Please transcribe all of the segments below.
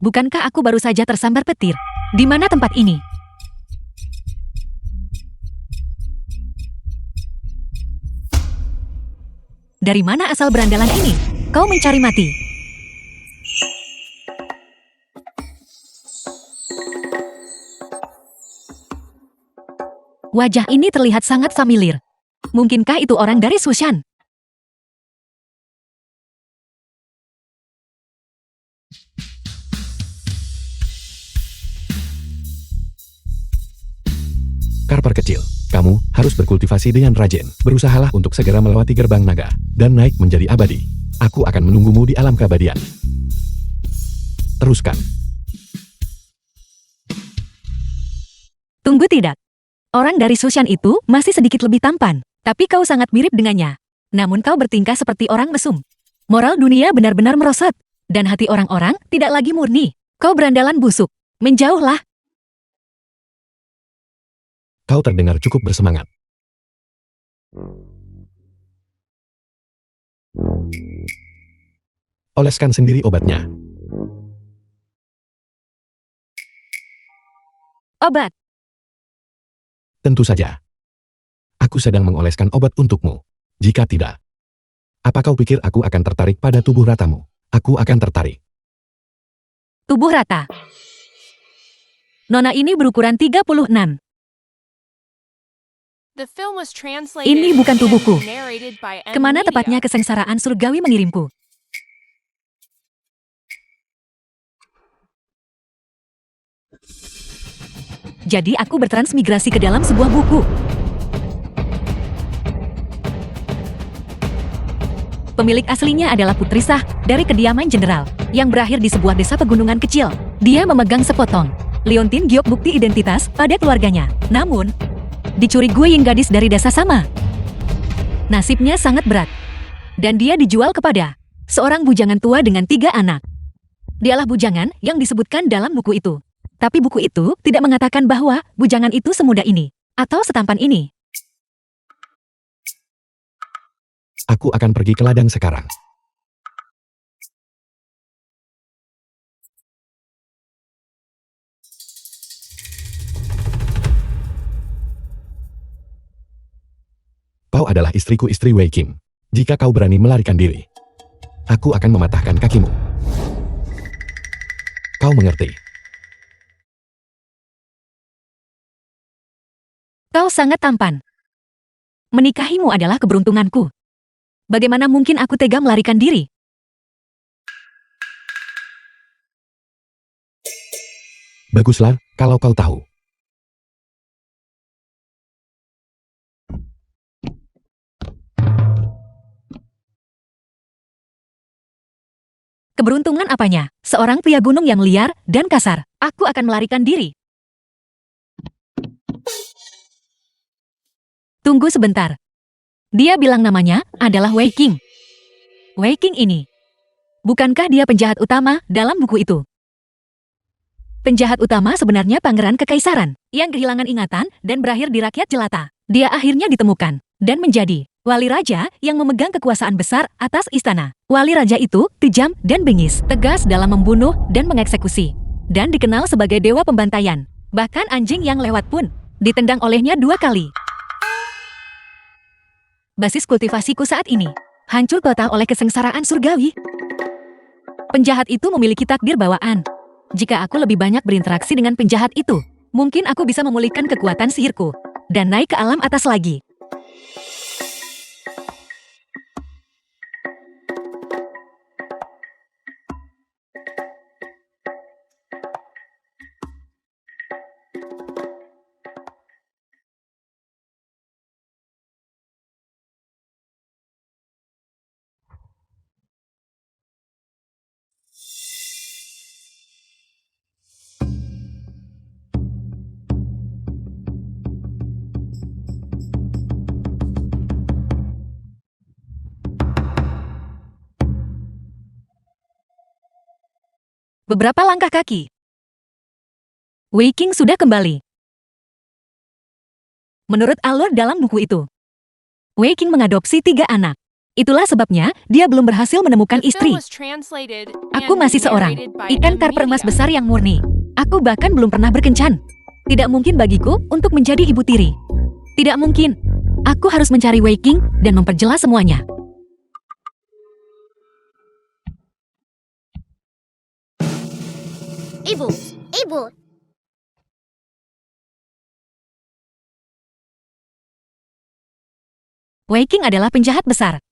Bukankah aku baru saja tersambar petir? Di mana tempat ini? Dari mana asal berandalan ini? Kau mencari mati. Wajah ini terlihat sangat familiar. Mungkinkah itu orang dari Sushan? Karper kecil, kamu harus berkultivasi dengan rajin. Berusahalah untuk segera melewati gerbang naga dan naik menjadi abadi. Aku akan menunggumu di alam keabadian. Teruskan. Tunggu tidak. Orang dari Sushan itu masih sedikit lebih tampan, tapi kau sangat mirip dengannya. Namun kau bertingkah seperti orang mesum. Moral dunia benar-benar merosot, dan hati orang-orang tidak lagi murni. Kau berandalan busuk. Menjauhlah. Kau terdengar cukup bersemangat. Oleskan sendiri obatnya. Obat. Tentu saja. Aku sedang mengoleskan obat untukmu. Jika tidak, apa kau pikir aku akan tertarik pada tubuh ratamu? Aku akan tertarik. Tubuh rata. Nona ini berukuran 36. Ini bukan tubuhku. Kemana tepatnya kesengsaraan surgawi mengirimku? Jadi aku bertransmigrasi ke dalam sebuah buku. Pemilik aslinya adalah Putri Sah dari kediaman jenderal yang berakhir di sebuah desa pegunungan kecil. Dia memegang sepotong liontin giok bukti identitas pada keluarganya. Namun, dicuri yang gadis dari desa sama. Nasibnya sangat berat. Dan dia dijual kepada seorang bujangan tua dengan 3 anak. Dialah bujangan yang disebutkan dalam buku itu. Tapi buku itu tidak mengatakan bahwa bujangan itu semuda ini atau setampan ini. Aku akan pergi ke ladang sekarang. Kau adalah istriku, istri Wei Qing. Jika kau berani melarikan diri, aku akan mematahkan kakimu. Kau mengerti? Kau sangat tampan. Menikahimu adalah keberuntunganku. Bagaimana mungkin aku tega melarikan diri? Baguslah, kalau kau tahu. Keberuntungan apanya? Seorang pria gunung yang liar dan kasar. Aku akan melarikan diri. Tunggu sebentar. Dia bilang namanya adalah Wei Qing. Wei Qing ini. Bukankah dia penjahat utama dalam buku itu? Penjahat utama sebenarnya pangeran kekaisaran yang kehilangan ingatan dan berakhir di rakyat jelata. Dia akhirnya ditemukan dan menjadi wali raja yang memegang kekuasaan besar atas istana. Wali raja itu kejam dan bengis, tegas dalam membunuh dan mengeksekusi, dan dikenal sebagai dewa pembantaian. Bahkan anjing yang lewat pun ditendang olehnya 2 kali. Basis kultivasiku saat ini hancur total oleh kesengsaraan surgawi. Penjahat itu memiliki takdir bawaan. Jika aku lebih banyak berinteraksi dengan penjahat itu, mungkin aku bisa memulihkan kekuatan sihirku dan naik ke alam atas lagi. Beberapa langkah kaki. Wei Qing sudah kembali. Menurut alur dalam buku itu, Wei Qing mengadopsi 3 anak. Itulah sebabnya dia belum berhasil menemukan istri. Aku masih seorang ikan karper emas besar yang murni. Aku bahkan belum pernah berkencan. Tidak mungkin bagiku untuk menjadi ibu tiri. Tidak mungkin. Aku harus mencari Wei Qing dan memperjelas semuanya. Ibu, ibu. Wei Qing adalah penjahat besar.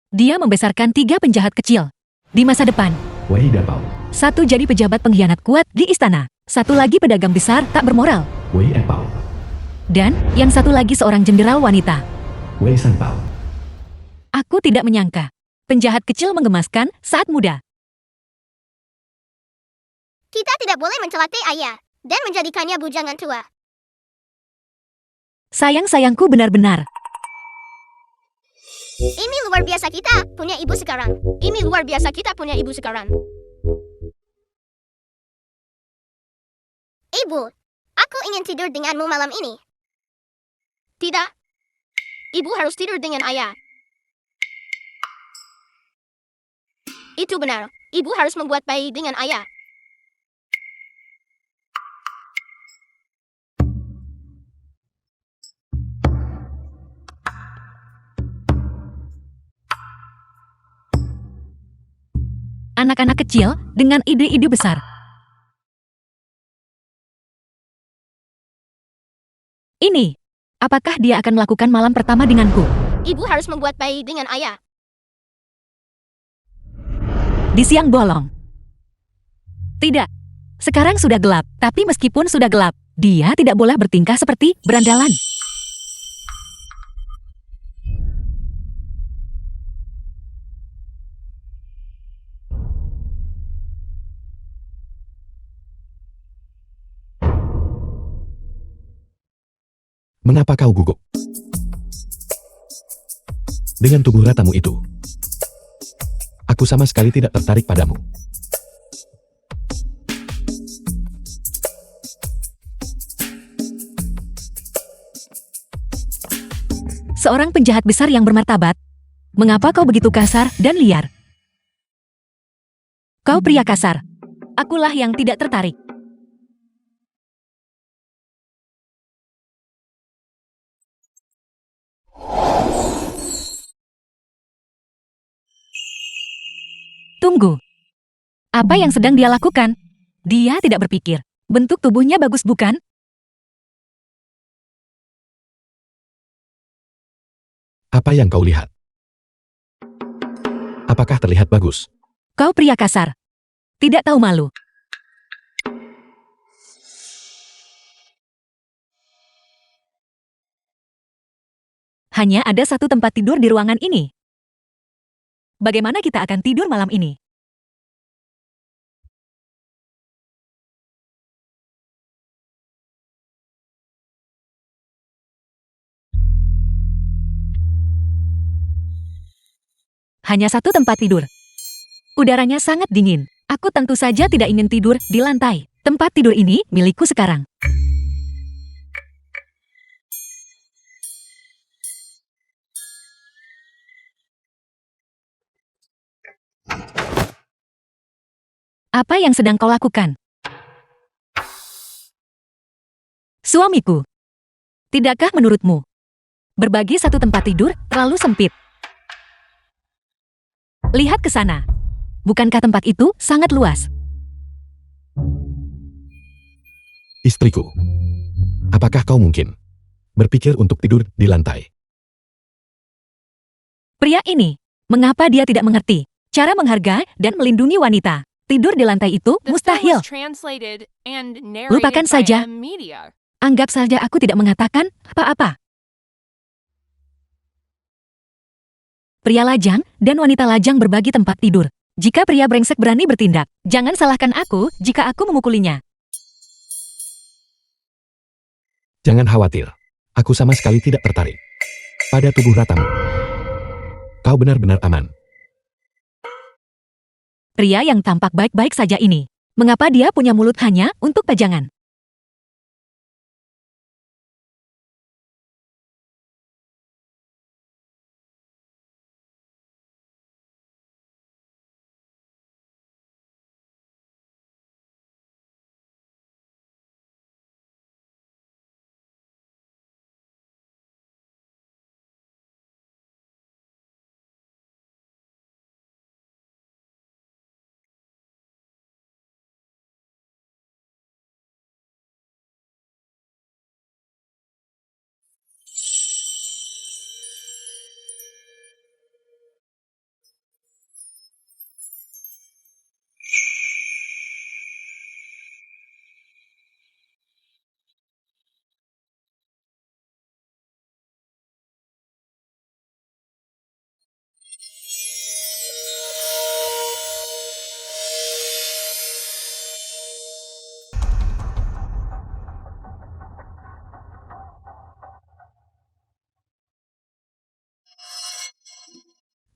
Dia membesarkan 3 penjahat kecil. Di masa depan, Wei Dapao, satu jadi pejabat pengkhianat kuat di istana. Satu lagi pedagang besar tak bermoral. Wei Epao, Dan yang satu lagi seorang jenderal wanita. Wei Sanpao. Aku tidak menyangka. Penjahat kecil menggemaskan saat muda. Kita tidak boleh mencelakai ayah dan menjadikannya bujangan tua. Sayang-sayangku benar-benar. Ini luar biasa kita punya ibu sekarang. Ini luar biasa kita punya ibu sekarang. Ibu, aku ingin tidur denganmu malam ini. Tidak. Ibu harus tidur dengan ayah. Itu benar. Ibu harus membuat bayi dengan ayah. Anak-anak kecil dengan ide-ide besar. Ini, apakah dia akan melakukan malam pertama denganku? Ibu harus membuat bayi dengan ayah. Di siang bolong. Tidak. Sekarang sudah gelap, tapi meskipun sudah gelap, dia tidak boleh bertingkah seperti berandalan. Mengapa kau gugup? Dengan tubuh ratamu itu, aku sama sekali tidak tertarik padamu. Seorang penjahat besar yang bermartabat. Mengapa kau begitu kasar dan liar? Kau pria kasar. Akulah yang tidak tertarik. Tunggu. Apa yang sedang dia lakukan? Dia tidak berpikir. Bentuk tubuhnya bagus bukan? Apa yang kau lihat? Apakah terlihat bagus? Kau pria kasar. Tidak tahu malu. Hanya ada satu tempat tidur di ruangan ini. Bagaimana kita akan tidur malam ini? Hanya satu tempat tidur. Udaranya sangat dingin. Aku tentu saja tidak ingin tidur di lantai. Tempat tidur ini milikku sekarang. Apa yang sedang kau lakukan? Suamiku. Tidakkah menurutmu? Berbagi satu tempat tidur terlalu sempit. Lihat ke sana. Bukankah tempat itu sangat luas? Istriku, apakah kau mungkin berpikir untuk tidur di lantai? Pria ini, mengapa dia tidak mengerti cara menghargai dan melindungi wanita? Tidur di lantai itu mustahil. Lupakan saja. Anggap saja aku tidak mengatakan apa-apa. Pria lajang dan wanita lajang berbagi tempat tidur. Jika pria brengsek berani bertindak, jangan salahkan aku jika aku memukulinya. Jangan khawatir, aku sama sekali tidak tertarik pada tubuh ratamu. Kau benar-benar aman. Pria yang tampak baik-baik saja ini. Mengapa dia punya mulut hanya untuk pajangan?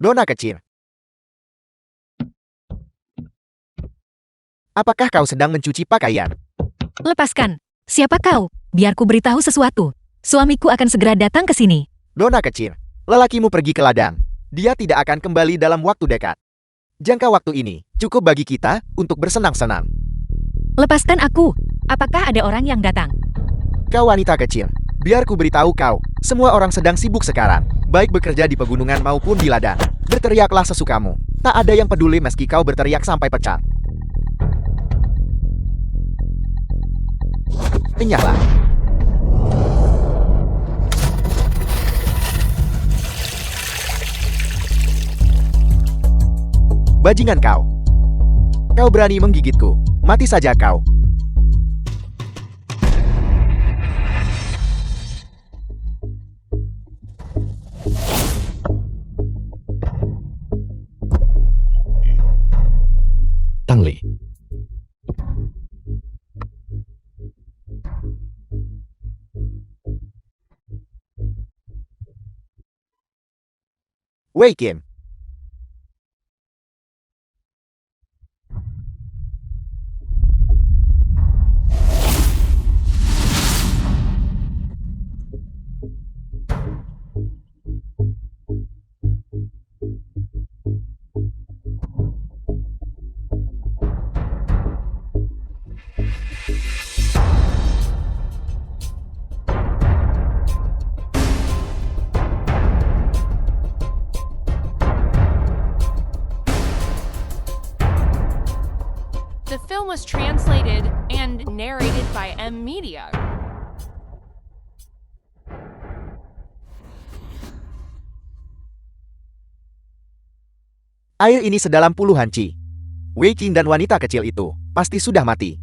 Nona kecil. Apakah kau sedang mencuci pakaian? Lepaskan. Siapa kau? Biar ku beritahu sesuatu. Suamiku akan segera datang ke sini. Nona kecil, lelakimu pergi ke ladang. Dia tidak akan kembali dalam waktu dekat. Jangka waktu ini cukup bagi kita untuk bersenang-senang. Lepaskan aku. Apakah ada orang yang datang? Kau wanita kecil, biar ku beritahu kau, semua orang sedang sibuk sekarang, baik bekerja di pegunungan maupun di ladang. Berteriaklah sesukamu. Tak ada yang peduli meski kau berteriak sampai pecah. Enyahlah. Bajingan kau. Kau berani menggigitku. Mati saja kau. Tangli. Wei Kim. The film was translated and narrated by M Media. Air ini sedalam puluhan ci. Wei Qing dan wanita kecil itu pasti sudah mati.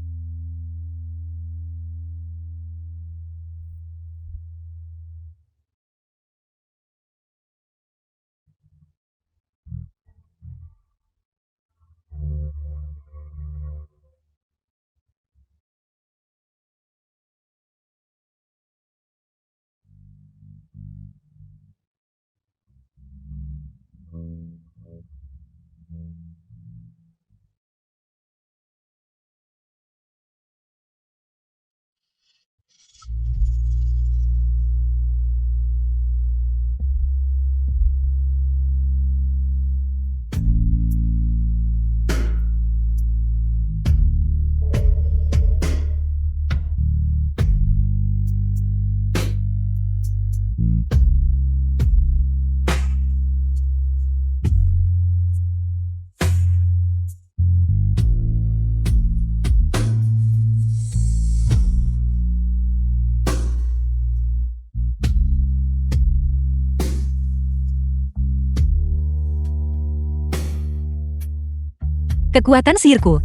Kekuatan sihirku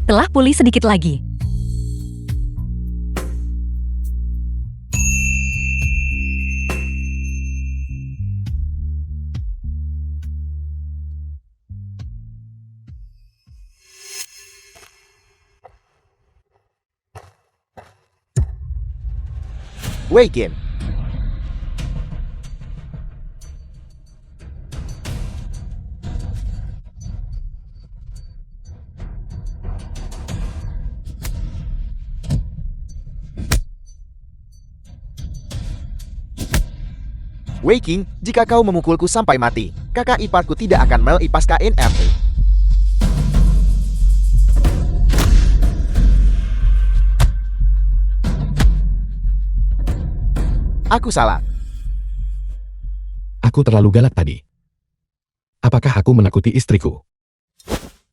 telah pulih sedikit lagi. Wei Kim. Wei Qing, jika kau memukulku sampai mati, kakak iparku tidak akan melepas kain RT. Aku salah. Aku terlalu galak tadi. Apakah aku menakuti istriku?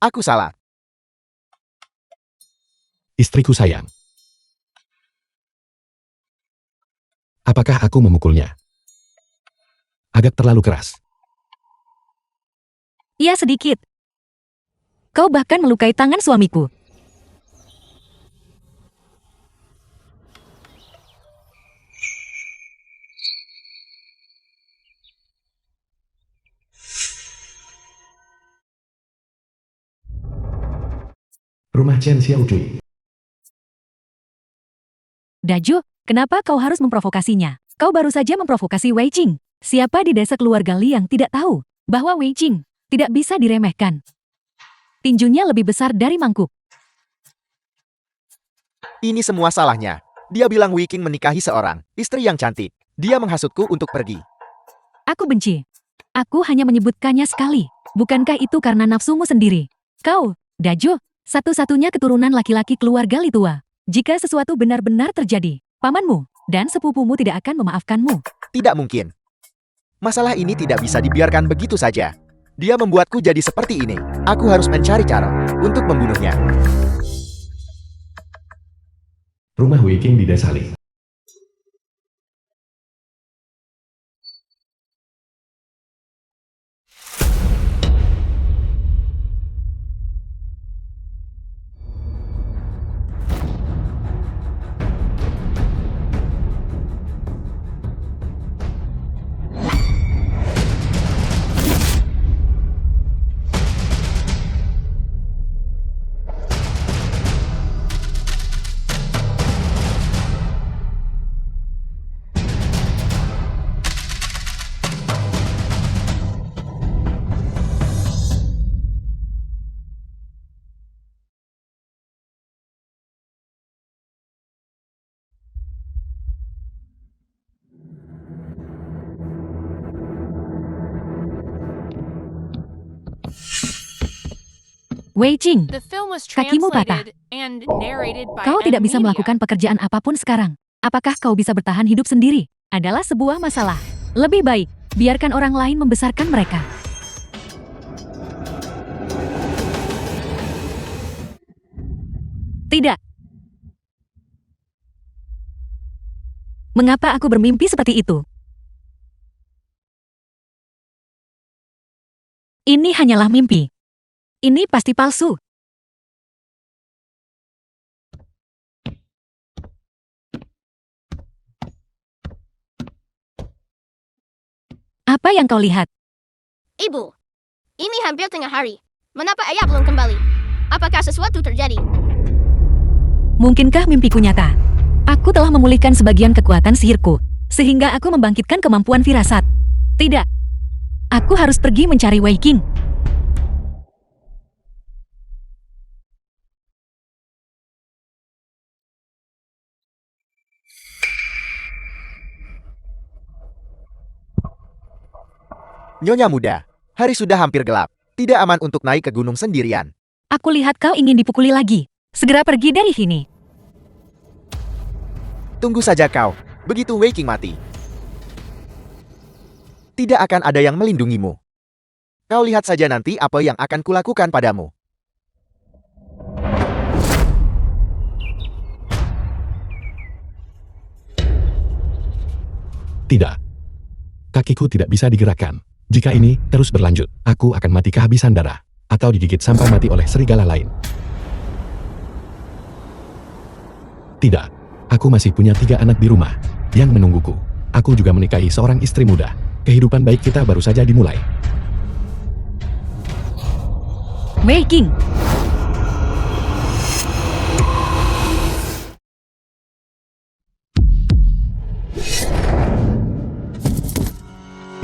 Aku salah. Istriku sayang. Apakah aku memukulnya? Agak terlalu keras. Iya sedikit. Kau bahkan melukai tangan suamiku. Rumah Chen Xiaocui. Daju, kenapa kau harus memprovokasinya? Kau baru saja memprovokasi Wei Qing. Siapa di desa keluarga Li yang tidak tahu? bahwa Wei Qing tidak bisa diremehkan. Tinjunya lebih besar dari mangkuk. Ini semua salahnya. Dia bilang Wei Qing menikahi seorang istri yang cantik. Dia menghasutku untuk pergi. Aku benci. Aku hanya menyebutkannya sekali. Bukankah itu karena nafsumu sendiri? Kau, Dajo, satu-satunya keturunan laki-laki keluarga Litua. Jika sesuatu benar-benar terjadi, pamanmu dan sepupumu tidak akan memaafkanmu. Tidak mungkin. Masalah ini tidak bisa dibiarkan begitu saja. Dia membuatku jadi seperti ini. Aku harus mencari cara untuk membunuhnya. Rumah Wei Qing di desa Li. Wei Qing, The film was Kakimu patah. translated and narrated by kau tidak M bisa Media. melakukan pekerjaan apapun sekarang. Apakah kau bisa bertahan hidup sendiri? Adalah sebuah masalah. Lebih baik, biarkan orang lain membesarkan mereka. Tidak. Mengapa aku bermimpi seperti itu? Ini hanyalah mimpi. Ini pasti palsu. Apa yang kau lihat? Ibu, ini hampir tengah hari. Mengapa ayah belum kembali? Apakah sesuatu terjadi? Mungkinkah mimpiku nyata? Aku telah memulihkan sebagian kekuatan sihirku, sehingga aku membangkitkan kemampuan firasat. Tidak. Aku harus pergi mencari Wei Qing. Nyonya muda, hari sudah hampir gelap. Tidak aman untuk naik ke gunung sendirian. Aku lihat kau ingin dipukuli lagi. Segera pergi dari sini. Tunggu saja kau. Begitu Wei Qing mati, tidak akan ada yang melindungimu. Kau lihat saja nanti apa yang akan kulakukan padamu. Tidak. Kakiku tidak bisa digerakkan. Jika ini terus berlanjut, aku akan mati kehabisan darah, atau digigit sampai mati oleh serigala lain. Tidak. Aku masih punya 3 anak di rumah yang menungguku. Aku juga menikahi seorang istri muda. Kehidupan baik kita baru saja dimulai. Wei Qing.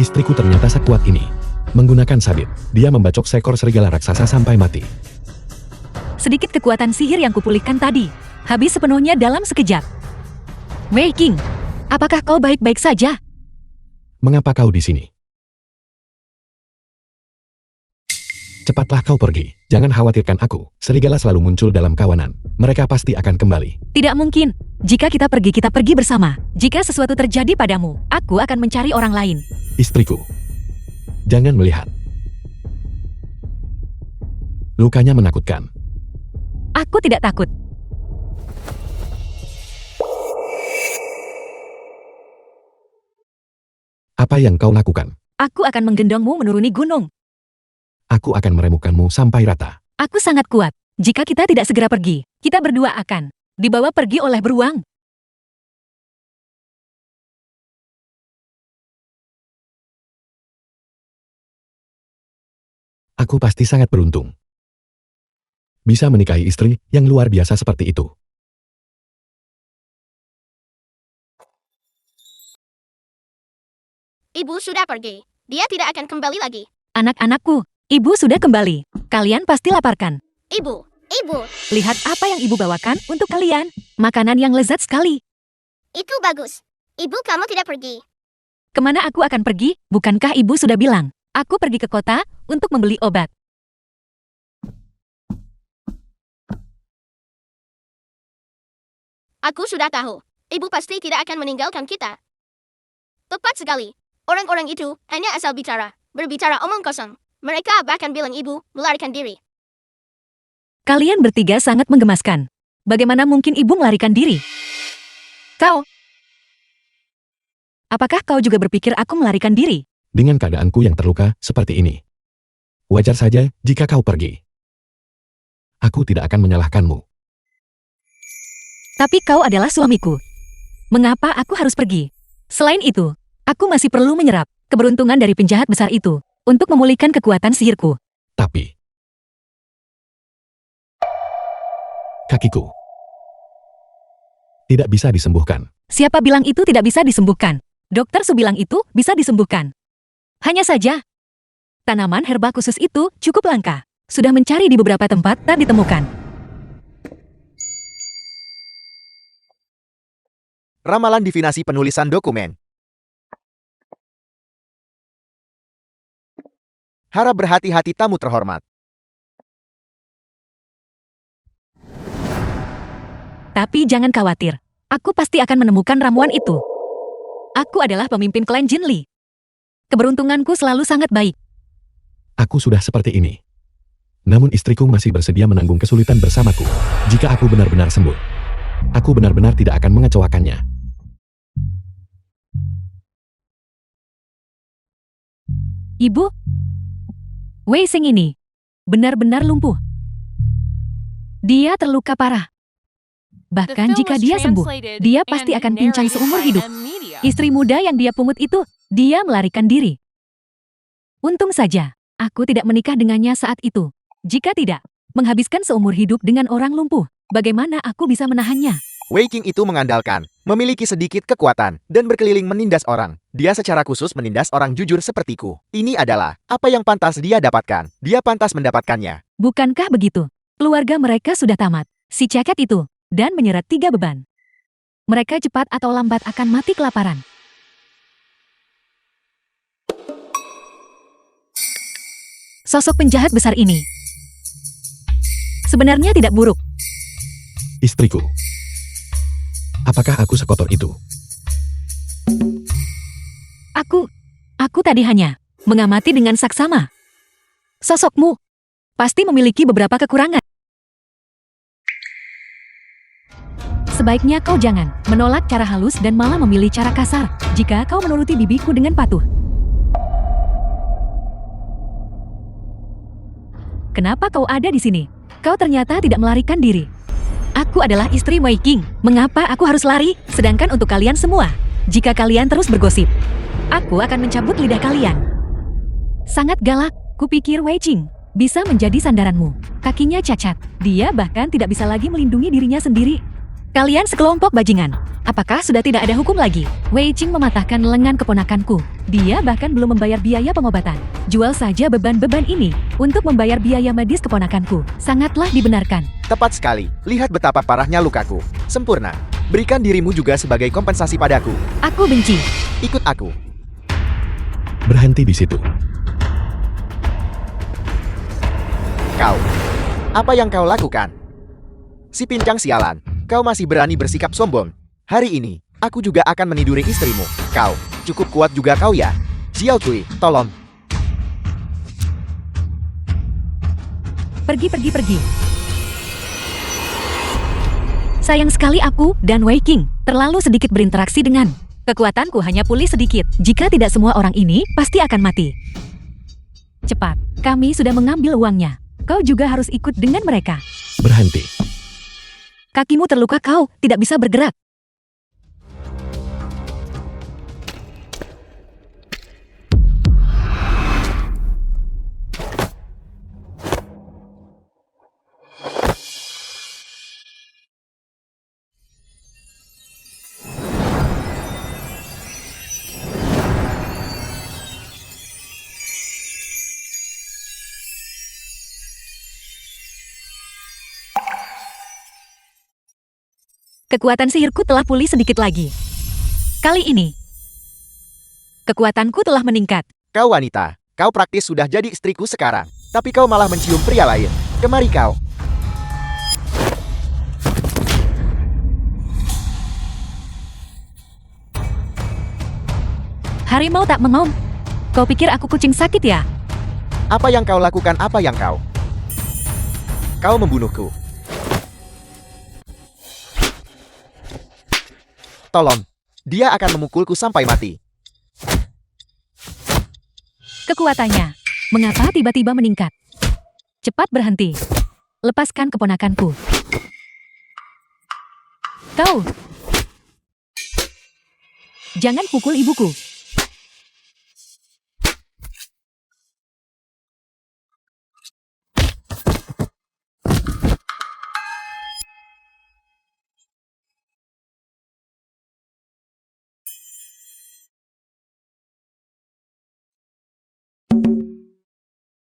Istriku ternyata sekuat ini. Menggunakan sabit, dia membacok seekor serigala raksasa sampai mati. Sedikit kekuatan sihir yang kupulihkan tadi, habis sepenuhnya dalam sekejap. Wei Qing, apakah kau baik-baik saja? Mengapa kau di sini? Cepatlah kau pergi. Jangan khawatirkan aku. Serigala selalu muncul dalam kawanan. Mereka pasti akan kembali. Tidak mungkin. Jika kita pergi bersama. Jika sesuatu terjadi padamu, aku akan mencari orang lain. Istriku. Jangan melihat. Lukanya menakutkan. Aku tidak takut. Apa yang kau lakukan? Aku akan menggendongmu menuruni gunung. Aku akan meremukkanmu sampai rata. Aku sangat kuat. Jika kita tidak segera pergi, kita berdua akan dibawa pergi oleh beruang. Aku pasti sangat beruntung. Bisa menikahi istri yang luar biasa seperti itu. Ibu sudah pergi. Dia tidak akan kembali lagi. Anak-anakku, ibu sudah kembali. Kalian pasti lapar kan? Ibu, Lihat apa yang ibu bawakan untuk kalian. Makanan yang lezat sekali. itu bagus. Ibu, kamu tidak pergi. Kemana aku akan pergi? Bukankah ibu sudah bilang? Aku pergi ke kota untuk membeli obat. Aku sudah tahu. Ibu pasti tidak akan meninggalkan kita. Tepat sekali. Orang-orang itu hanya asal bicara. Berbicara omong kosong. Mereka bahkan bilang ibu melarikan diri. Kalian bertiga sangat menggemaskan. Bagaimana mungkin ibu melarikan diri? Kau. Apakah kau juga berpikir aku melarikan diri? Dengan keadaanku yang terluka seperti ini. Wajar saja jika kau pergi. Aku tidak akan menyalahkanmu. Tapi kau adalah suamiku. Mengapa aku harus pergi? Selain itu, aku masih perlu menyerap keberuntungan dari penjahat besar itu untuk memulihkan kekuatan sihirku. Tapi kakiku tidak bisa disembuhkan. Siapa bilang itu tidak bisa disembuhkan? Dokter Su bilang itu bisa disembuhkan. Hanya saja, tanaman herba khusus itu cukup langka. Sudah mencari di beberapa tempat tak ditemukan. Ramalan divinasi penulisan dokumen. Harap berhati-hati tamu terhormat. Tapi jangan khawatir. Aku pasti akan menemukan ramuan itu. Aku adalah pemimpin klan Jin Li. Keberuntunganku selalu sangat baik. Aku sudah seperti ini. Namun istriku masih bersedia menanggung kesulitan bersamaku. Jika aku benar-benar sembuh, aku benar-benar tidak akan mengecewakannya. Ibu, Wei Xing ini benar-benar lumpuh. Dia terluka parah. The Bahkan film jika was dia sembuh, translated dia pasti and akan pincang narrated seumur by hidup. M-Media. Istri muda yang dia pungut itu, dia melarikan diri. Untung saja, aku tidak menikah dengannya saat itu. Jika tidak, menghabiskan seumur hidup dengan orang lumpuh, bagaimana aku bisa menahannya? Wei King itu mengandalkan, memiliki sedikit kekuatan, dan berkeliling menindas orang. Dia secara khusus menindas orang jujur sepertiku. Ini adalah apa yang pantas dia dapatkan. Dia pantas mendapatkannya. Bukankah begitu? Keluarga mereka sudah tamat, si ceket itu, dan menyeret 3 beban. Mereka cepat atau lambat akan mati kelaparan. Sosok penjahat besar ini sebenarnya tidak buruk. Istriku. Apakah aku sekotor itu? Aku tadi hanya mengamati dengan saksama. Sosokmu pasti memiliki beberapa kekurangan. Sebaiknya kau jangan menolak cara halus dan malah memilih cara kasar jika kau menuruti bibiku dengan patuh. Kenapa kau ada di sini? Kau ternyata tidak melarikan diri. Aku adalah istri Wei King. Mengapa aku harus lari? Sedangkan untuk kalian semua, jika kalian terus bergosip, aku akan mencabut lidah kalian. Sangat galak, kupikir Wei Qing bisa menjadi sandaranmu. Kakinya cacat, dia bahkan tidak bisa lagi melindungi dirinya sendiri. Kalian sekelompok bajingan. Apakah sudah tidak ada hukum lagi? Wei Qing mematahkan lengan keponakanku. Dia bahkan belum membayar biaya pengobatan. Jual saja beban-beban ini untuk membayar biaya medis keponakanku. Sangatlah dibenarkan. Tepat sekali. Lihat betapa parahnya lukaku. Sempurna. Berikan dirimu juga sebagai kompensasi padaku. Aku benci. Ikut aku. Berhenti di situ. Kau. Apa yang kau lakukan? Si pincang sialan. Kau masih berani bersikap sombong. Hari ini, aku juga akan meniduri istrimu. Kau, cukup kuat juga kau ya. Xiao Cui, tolong. Pergi. Sayang sekali aku dan Wei Qing terlalu sedikit berinteraksi dengan. Kekuatanku hanya pulih sedikit. Jika tidak semua orang ini pasti akan mati. Cepat, kami sudah mengambil uangnya. Kau juga harus ikut dengan mereka. Berhenti. Kakimu terluka, kau tidak bisa bergerak. Kekuatan sihirku telah pulih sedikit lagi. Kali ini, kekuatanku telah meningkat. Kau wanita, kau praktis sudah jadi istriku sekarang. Tapi kau malah mencium pria lain. Kemari kau. Harimau tak mengaum. Kau pikir aku kucing sakit ya? Apa yang kau lakukan? Apa yang kau? Kau membunuhku. Tolong. Dia akan memukulku sampai mati. Kekuatannya. Mengapa tiba-tiba meningkat? Cepat berhenti. Lepaskan keponakanku. Kau. Jangan pukul ibuku.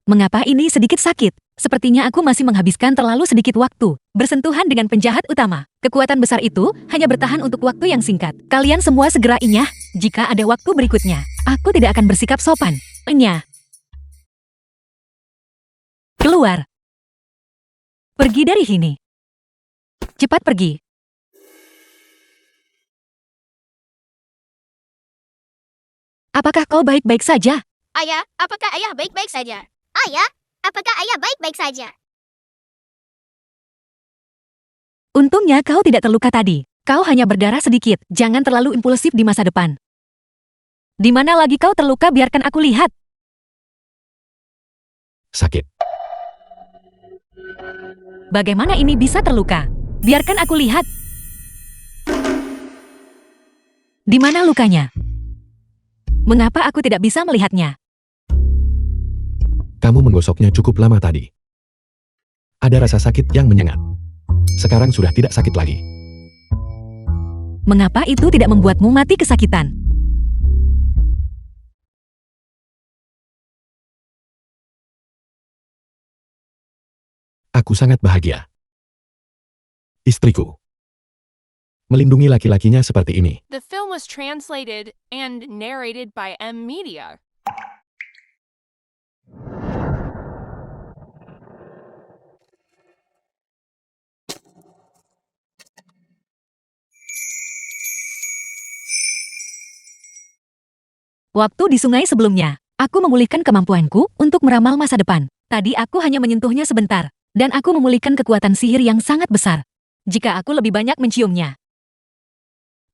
Mengapa ini sedikit sakit? Sepertinya aku masih menghabiskan terlalu sedikit waktu bersentuhan dengan penjahat utama. Kekuatan besar itu hanya bertahan untuk waktu yang singkat. Kalian semua segera inyah. Jika ada waktu berikutnya, aku tidak akan bersikap sopan. Inyah. Keluar. Pergi dari sini. Cepat pergi. Apakah kau baik-baik saja? Ayah, apakah ayah baik-baik saja? Ayah, apakah ayah baik-baik saja? Untungnya kau tidak terluka tadi. Kau hanya berdarah sedikit. Jangan terlalu impulsif di masa depan. Di mana lagi kau terluka, biarkan aku lihat. Sakit. Bagaimana ini bisa terluka? Biarkan aku lihat. Di mana lukanya? Mengapa aku tidak bisa melihatnya? Kamu menggosoknya cukup lama tadi. Ada rasa sakit yang menyengat. Sekarang sudah tidak sakit lagi. Mengapa itu tidak membuatmu mati kesakitan? Aku sangat bahagia. Istriku. Melindungi laki-lakinya seperti ini. The film was translated and narrated by M Media. Waktu di sungai sebelumnya, aku memulihkan kemampuanku untuk meramal masa depan. Tadi aku hanya menyentuhnya sebentar, dan aku memulihkan kekuatan sihir yang sangat besar. Jika aku lebih banyak menciumnya,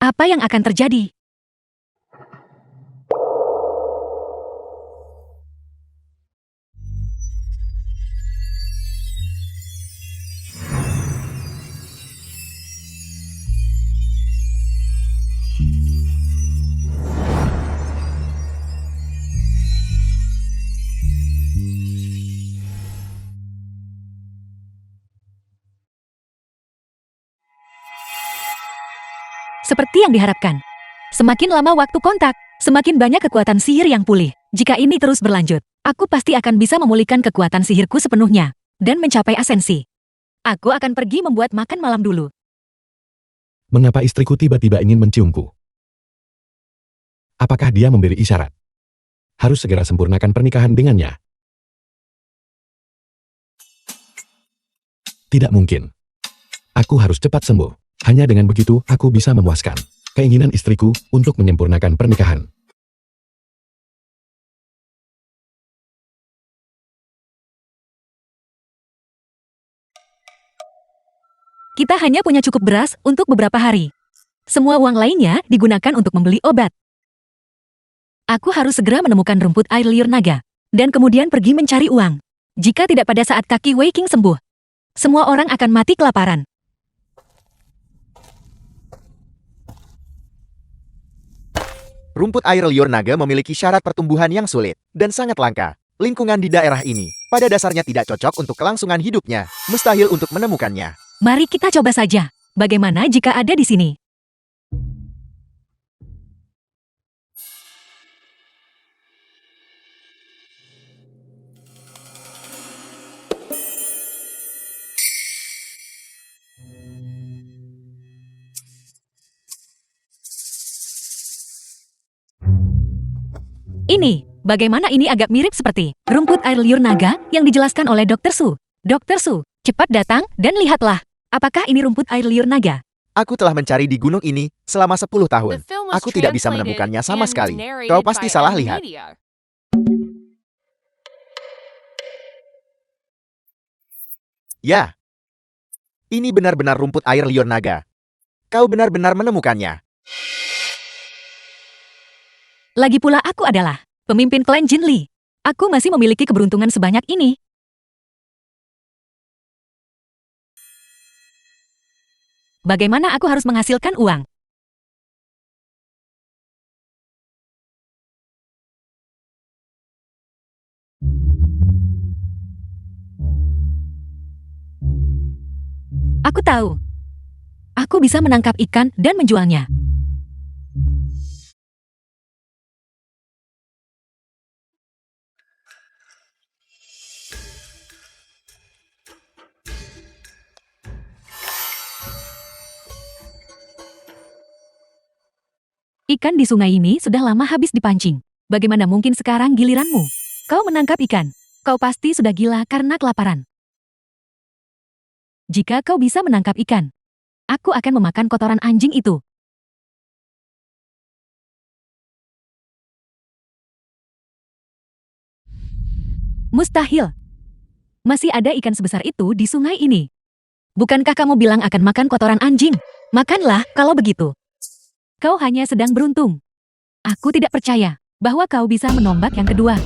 apa yang akan terjadi? Seperti yang diharapkan. Semakin lama waktu kontak, semakin banyak kekuatan sihir yang pulih. Jika ini terus berlanjut, aku pasti akan bisa memulihkan kekuatan sihirku sepenuhnya dan mencapai asensi. Aku akan pergi membuat makan malam dulu. Mengapa istriku tiba-tiba ingin menciumku? Apakah dia memberi isyarat? Harus segera sempurnakan pernikahan dengannya. Tidak mungkin. Aku harus cepat sembuh. Hanya dengan begitu, aku bisa memuaskan keinginan istriku untuk menyempurnakan pernikahan. Kita hanya punya cukup beras untuk beberapa hari. Semua uang lainnya digunakan untuk membeli obat. Aku harus segera menemukan rumput air liur naga, dan kemudian pergi mencari uang. Jika tidak pada saat kaki Wei King sembuh, semua orang akan mati kelaparan. Rumput air liur naga memiliki syarat pertumbuhan yang sulit dan sangat langka. Lingkungan di daerah ini pada dasarnya tidak cocok untuk kelangsungan hidupnya. Mustahil untuk menemukannya. Mari kita coba saja. Bagaimana jika ada di sini? Ini, bagaimana ini agak mirip seperti rumput air liur naga yang dijelaskan oleh Dr. Su. Dr. Su, cepat datang dan lihatlah. Apakah ini rumput air liur naga? Aku telah mencari di gunung ini selama 10 The tahun. film was Aku tidak bisa translated menemukannya sama and sekali. narrated Kau pasti by salah M lihat. Media. Ya. Ini benar-benar rumput air liur naga. Kau benar-benar menemukannya. Lagi pula aku adalah pemimpin klan Jin Lee. Aku masih memiliki keberuntungan sebanyak ini. Bagaimana aku harus menghasilkan uang? Aku tahu. Aku bisa menangkap ikan dan menjualnya. Ikan di sungai ini sudah lama habis dipancing. Bagaimana mungkin sekarang giliranmu? Kau menangkap ikan. Kau pasti sudah gila karena kelaparan. Jika kau bisa menangkap ikan, aku akan memakan kotoran anjing itu. Mustahil. Masih ada ikan sebesar itu di sungai ini. Bukankah kamu bilang akan makan kotoran anjing? Makanlah kalau begitu. Kau hanya sedang beruntung. Aku tidak percaya bahwa kau bisa menombak yang kedua.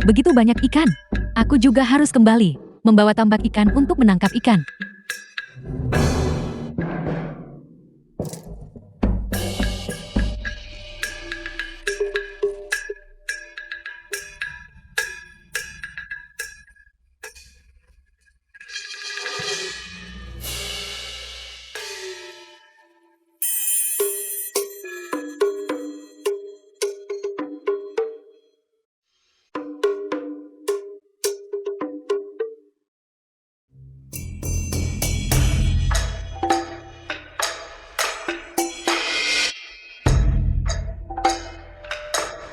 Begitu banyak ikan. Aku juga harus kembali membawa tambak ikan untuk menangkap ikan.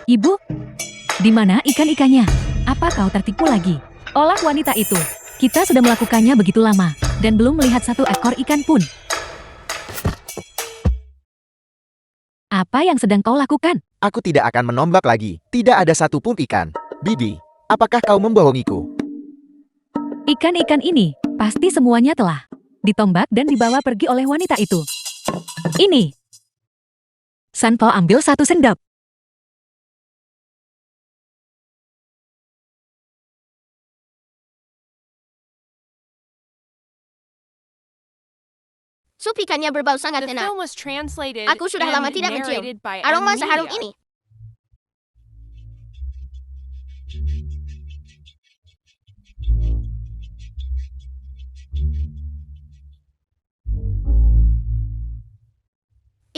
Ibu, di mana ikan-ikannya? Apa kau tertipu lagi? Olah wanita itu. Kita sudah melakukannya begitu lama, dan belum melihat satu ekor ikan pun. Apa yang sedang kau lakukan? Aku tidak akan menombak lagi. Tidak ada satupun ikan. Bibi, apakah kau membohongiku? Ikan-ikan ini, pasti semuanya telah ditombak dan dibawa pergi oleh wanita itu. Ini. Sanpo ambil satu sendok. Sup ikannya berbau sangat The enak. film was translated Aku sudah lama and tidak mencium narrated by aroma M seharum Media. ini.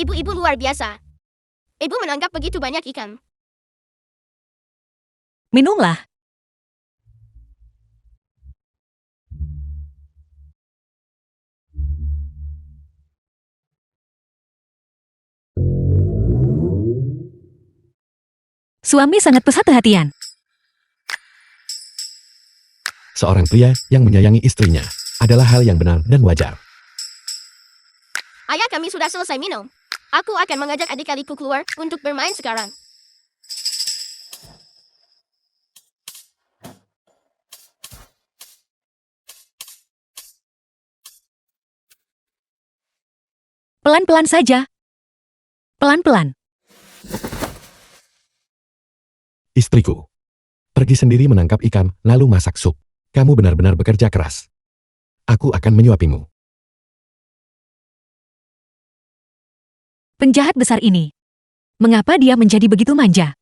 Ibu-ibu luar biasa. Ibu menangkap begitu banyak ikan. Minumlah. Suami sangat perhatian. Seorang pria yang menyayangi istrinya adalah hal yang benar dan wajar. Ayah, kami sudah selesai minum. Aku akan mengajak adik-adikku keluar untuk bermain sekarang. Pelan-pelan saja. Pelan-pelan. Istriku. Pergi sendiri menangkap ikan, lalu masak sup. Kamu benar-benar bekerja keras. Aku akan menyuapimu. Penjahat besar ini. Mengapa dia menjadi begitu manja?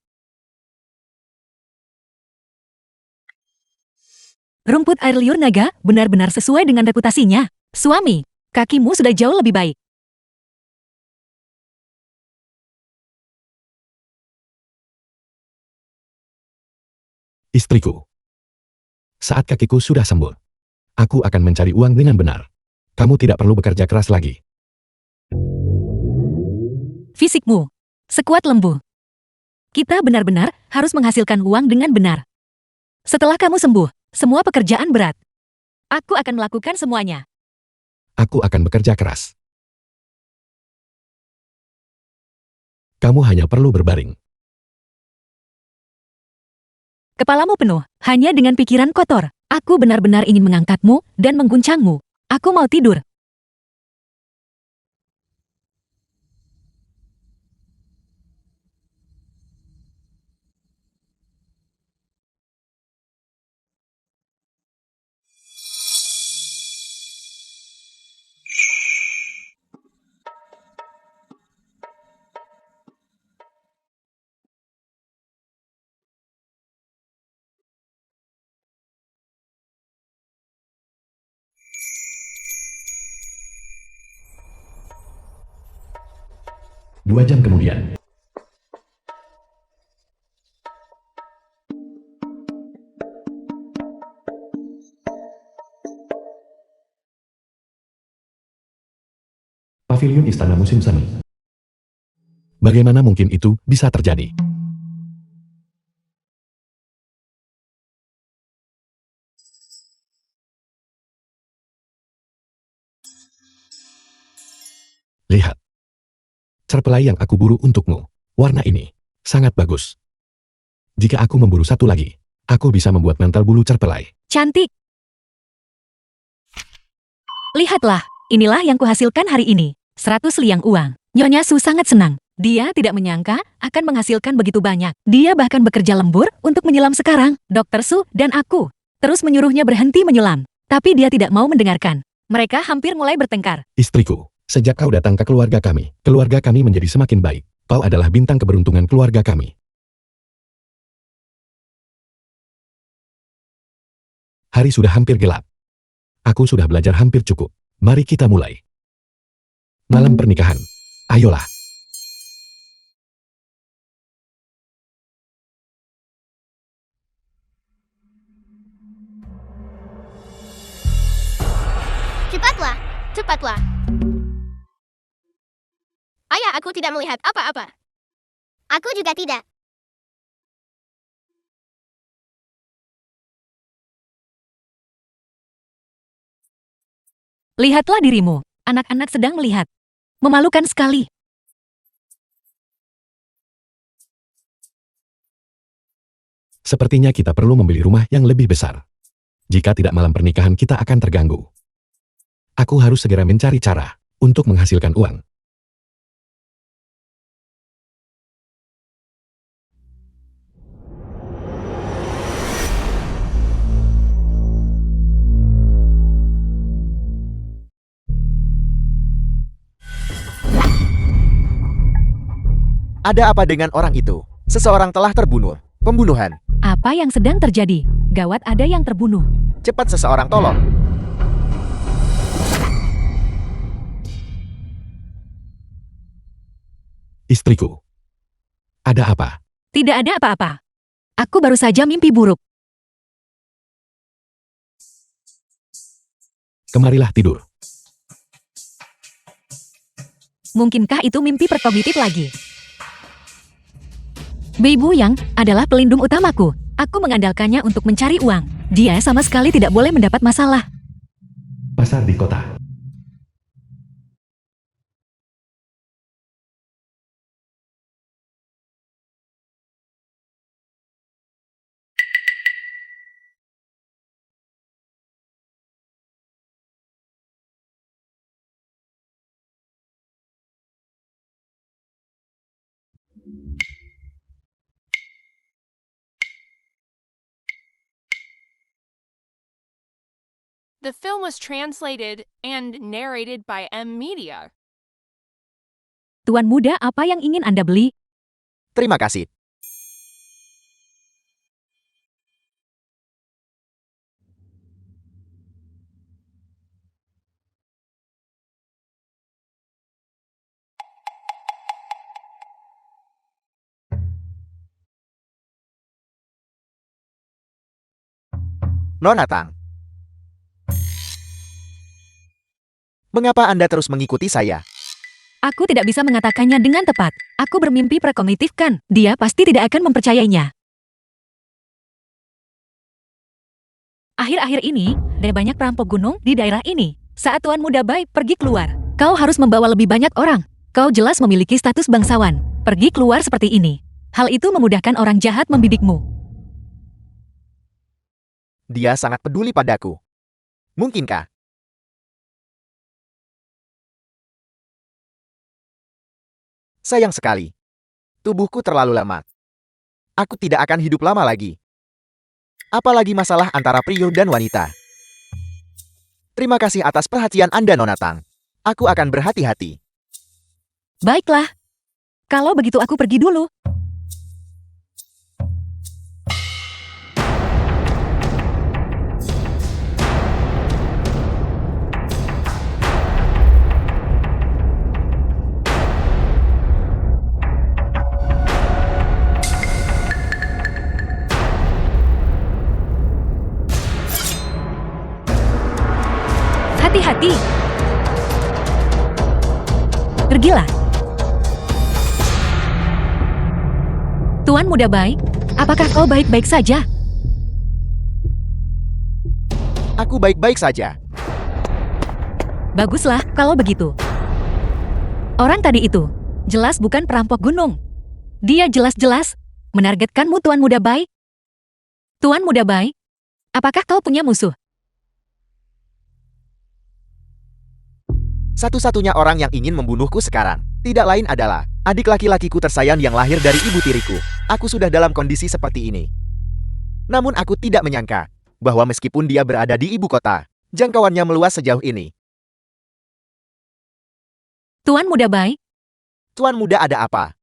Rumput air liur naga benar-benar sesuai dengan reputasinya. Suami, kakimu sudah jauh lebih baik. Istriku. Saat kakiku sudah sembuh, aku akan mencari uang dengan benar. Kamu tidak perlu bekerja keras lagi. Fisikmu sekuat lembu. Kita benar-benar harus menghasilkan uang dengan benar. Setelah kamu sembuh, semua pekerjaan berat. Aku akan melakukan semuanya. Aku akan bekerja keras. Kamu hanya perlu berbaring. Kepalamu penuh, hanya dengan pikiran kotor. Aku benar-benar ingin mengangkatmu dan mengguncangmu. Aku mau tidur. Dua jam kemudian. Paviliun Istana Musim Semi. Bagaimana mungkin itu bisa terjadi? Lihat. Cerpelai yang aku buru untukmu. Warna ini sangat bagus. Jika aku memburu satu lagi, aku bisa membuat mantel bulu cerpelai. Cantik. Lihatlah, inilah yang kuhasilkan hari ini. 100 liang uang. Nyonya Su sangat senang. Dia tidak menyangka akan menghasilkan begitu banyak. Dia bahkan bekerja lembur untuk menyelam sekarang. Dokter Su dan aku terus menyuruhnya berhenti menyelam. Tapi dia tidak mau mendengarkan. Mereka hampir mulai bertengkar. Istriku, sejak kau datang ke keluarga kami menjadi semakin baik. Kau adalah bintang keberuntungan keluarga kami. Hari sudah hampir gelap. Aku sudah belajar hampir cukup. Mari kita mulai. Malam pernikahan. Ayolah. Cepatlah, cepatlah. Ayah, aku tidak melihat apa-apa. Aku juga tidak. Lihatlah dirimu. Anak-anak sedang melihat. Memalukan sekali. Sepertinya kita perlu membeli rumah yang lebih besar. Jika tidak malam pernikahan kita akan terganggu. Aku harus segera mencari cara untuk menghasilkan uang. Ada apa dengan orang itu? Seseorang telah terbunuh. Pembunuhan. Apa yang sedang terjadi? Gawat, ada yang terbunuh. Cepat seseorang tolong. Istriku. Ada apa? Tidak ada apa-apa. Aku baru saja mimpi buruk. Kemarilah tidur. Mungkinkah itu mimpi prekognitif lagi? Beibu Yang adalah pelindung utamaku. Aku mengandalkannya untuk mencari uang. Dia sama sekali tidak boleh mendapat masalah. Pasar di kota. The film was translated and narrated by M Media. Tuan muda, apa yang ingin Anda beli? Terima kasih. Nona Tang. Mengapa Anda terus mengikuti saya? Aku tidak bisa mengatakannya dengan tepat. Aku bermimpi prekognitif kan. Dia pasti tidak akan mempercayainya. Akhir-akhir ini, ada banyak perampok gunung di daerah ini. Saat Tuan Muda Bai pergi keluar, kau harus membawa lebih banyak orang. Kau jelas memiliki status bangsawan. Pergi keluar seperti ini. Hal itu memudahkan orang jahat membidikmu. Dia sangat peduli padaku. Mungkinkah? Sayang sekali. Tubuhku terlalu lemah. Aku tidak akan hidup lama lagi. Apalagi masalah antara pria dan wanita. Terima kasih atas perhatian Anda, Nona Tang. Aku akan berhati-hati. Baiklah. Kalau begitu aku pergi dulu. Hati-hati. Pergilah. Tuan Muda Bai, apakah kau baik-baik saja? Aku baik-baik saja. Baguslah kalau begitu. Orang tadi itu jelas bukan perampok gunung. Dia jelas-jelas menargetkanmu, Tuan Muda Bai. Tuan Muda Bai, apakah kau punya musuh? Satu-satunya orang yang ingin membunuhku sekarang tidak lain adalah adik laki-lakiku tersayang yang lahir dari ibu tiriku. Aku sudah dalam kondisi seperti ini. Namun aku tidak menyangka bahwa meskipun dia berada di ibu kota, jangkauannya meluas sejauh ini. Tuan Muda Bai, Tuan Muda ada apa?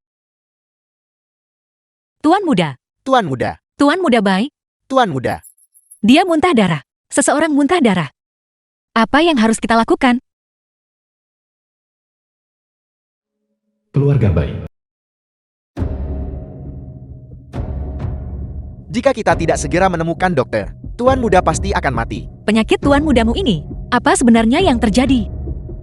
Tuan Muda, Tuan Muda, Tuan Muda Bai, Tuan Muda. dia muntah darah. Seseorang muntah darah. Apa yang harus kita lakukan? Keluarga Bai. Jika kita tidak segera menemukan dokter, Tuan Muda pasti akan mati. Penyakit Tuan Mudamu ini, apa sebenarnya yang terjadi?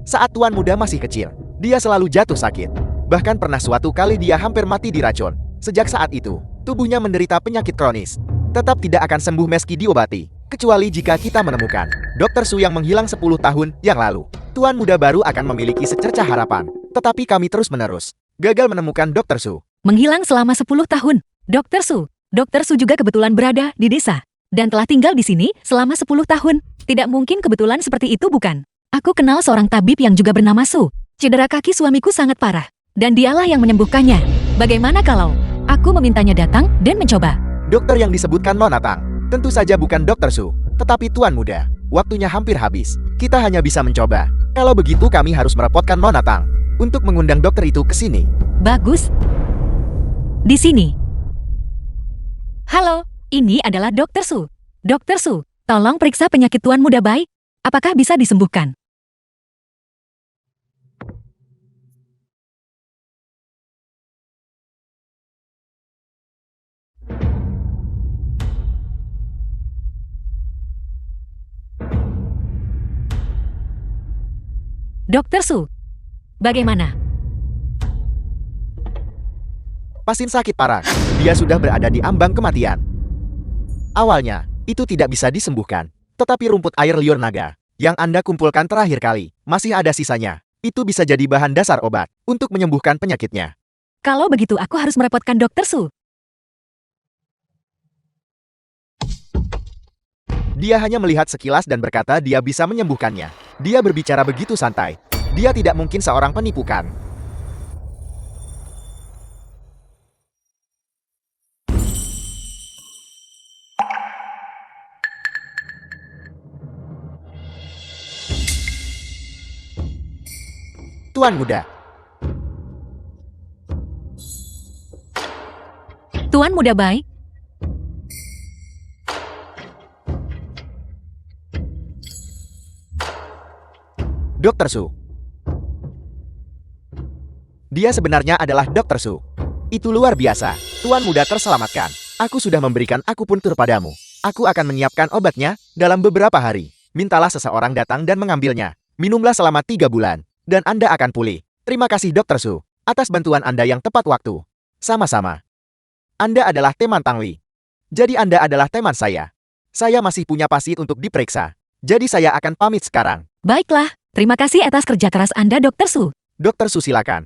Saat Tuan Muda masih kecil, dia selalu jatuh sakit. Bahkan pernah suatu kali dia hampir mati diracun. Sejak saat itu, tubuhnya menderita penyakit kronis. Tetap tidak akan sembuh meski diobati, kecuali jika kita menemukan Dr. Su yang menghilang 10 tahun yang lalu. Tuan Muda baru akan memiliki secercah harapan. Tetapi kami terus-menerus gagal menemukan Dr. Su. Menghilang selama 10 tahun. Dr. Su. Dr. Su juga kebetulan berada di desa. Dan telah tinggal di sini selama 10 tahun. Tidak mungkin kebetulan seperti itu, bukan? Aku kenal seorang tabib yang juga bernama Su. Cedera kaki suamiku sangat parah. Dan dialah yang menyembuhkannya. Bagaimana kalau aku memintanya datang dan mencoba? Dokter yang disebutkan Nona Tang tentu saja bukan Dr. Su, tetapi Tuan Muda. Waktunya hampir habis. Kita hanya bisa mencoba. Kalau begitu kami harus merepotkan Nona Tang untuk mengundang dokter itu ke sini. Bagus. Di sini. Halo, ini adalah Dr. Su. Dr. Su, tolong periksa penyakit Tuan Muda Bai. Apakah bisa disembuhkan? Dr. Su, bagaimana? Pasien sakit parah. Dia sudah berada di ambang kematian. Awalnya, itu tidak bisa disembuhkan. Tetapi rumput air liur naga yang Anda kumpulkan terakhir kali masih ada sisanya. Itu bisa jadi bahan dasar obat untuk menyembuhkan penyakitnya. Kalau begitu aku harus merepotkan Dr. Su. Dia hanya melihat sekilas dan berkata dia bisa menyembuhkannya. Dia berbicara begitu santai. Dia tidak mungkin seorang penipu, kan? Tuan Muda. Tuan Muda Bai, Dr. Su. Dia sebenarnya adalah Dr. Su. Itu luar biasa. Tuan Muda terselamatkan. Aku sudah memberikan akupuntur padamu. Aku akan menyiapkan obatnya dalam beberapa hari. Mintalah seseorang datang dan mengambilnya. Minumlah selama 3 bulan, dan Anda akan pulih. Terima kasih Dr. Su, atas bantuan Anda yang tepat waktu. Sama-sama. Anda adalah teman Tangli. Jadi Anda adalah teman saya. Saya masih punya pasien untuk diperiksa. Jadi saya akan pamit sekarang. Baiklah, terima kasih atas kerja keras Anda, Dr. Su. Dr. Su silakan.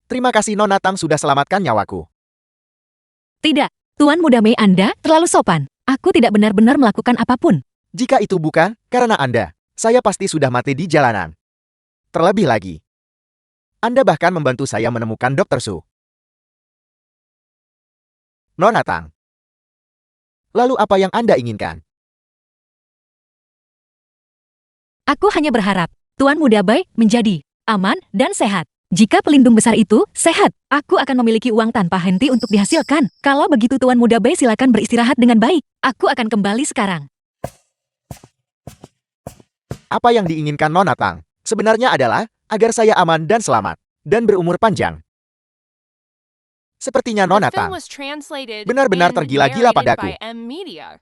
Terima kasih Nona Tang sudah selamatkan nyawaku. Tidak, Tuan Muda Mei Anda terlalu sopan. Aku tidak benar-benar melakukan apapun. Jika itu bukan karena Anda, saya pasti sudah mati di jalanan. Terlebih lagi, Anda bahkan membantu saya menemukan Dr. Su. Nona Tang. Lalu apa yang Anda inginkan? Aku hanya berharap Tuan Muda Bai menjadi aman dan sehat. Jika pelindung besar itu sehat, aku akan memiliki uang tanpa henti untuk dihasilkan. Kalau begitu Tuan Muda Bai silakan beristirahat dengan baik. Aku akan kembali sekarang. Apa yang diinginkan Nona Tang sebenarnya adalah agar saya aman dan selamat dan berumur panjang. Sepertinya Nona The film Tang was translated benar-benar and tergila-gila narrated padaku. by M Media.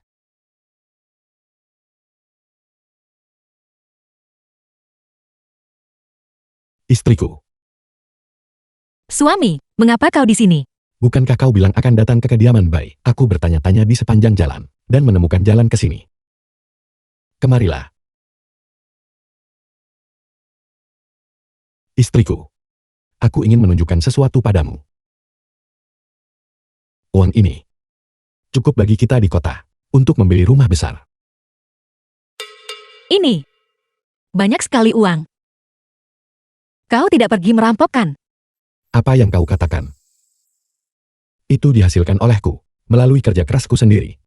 Istriku, Suami, mengapa kau di sini? bukankah kau bilang akan datang ke kediaman Bai? Aku bertanya-tanya di sepanjang jalan, dan menemukan jalan ke sini. Kemarilah. Istriku, aku ingin menunjukkan sesuatu padamu. Uang ini cukup bagi kita di kota untuk membeli rumah besar. Ini. Banyak sekali uang. Kau tidak pergi merampokkan. Apa yang kau katakan? Itu dihasilkan olehku, melalui kerja kerasku sendiri.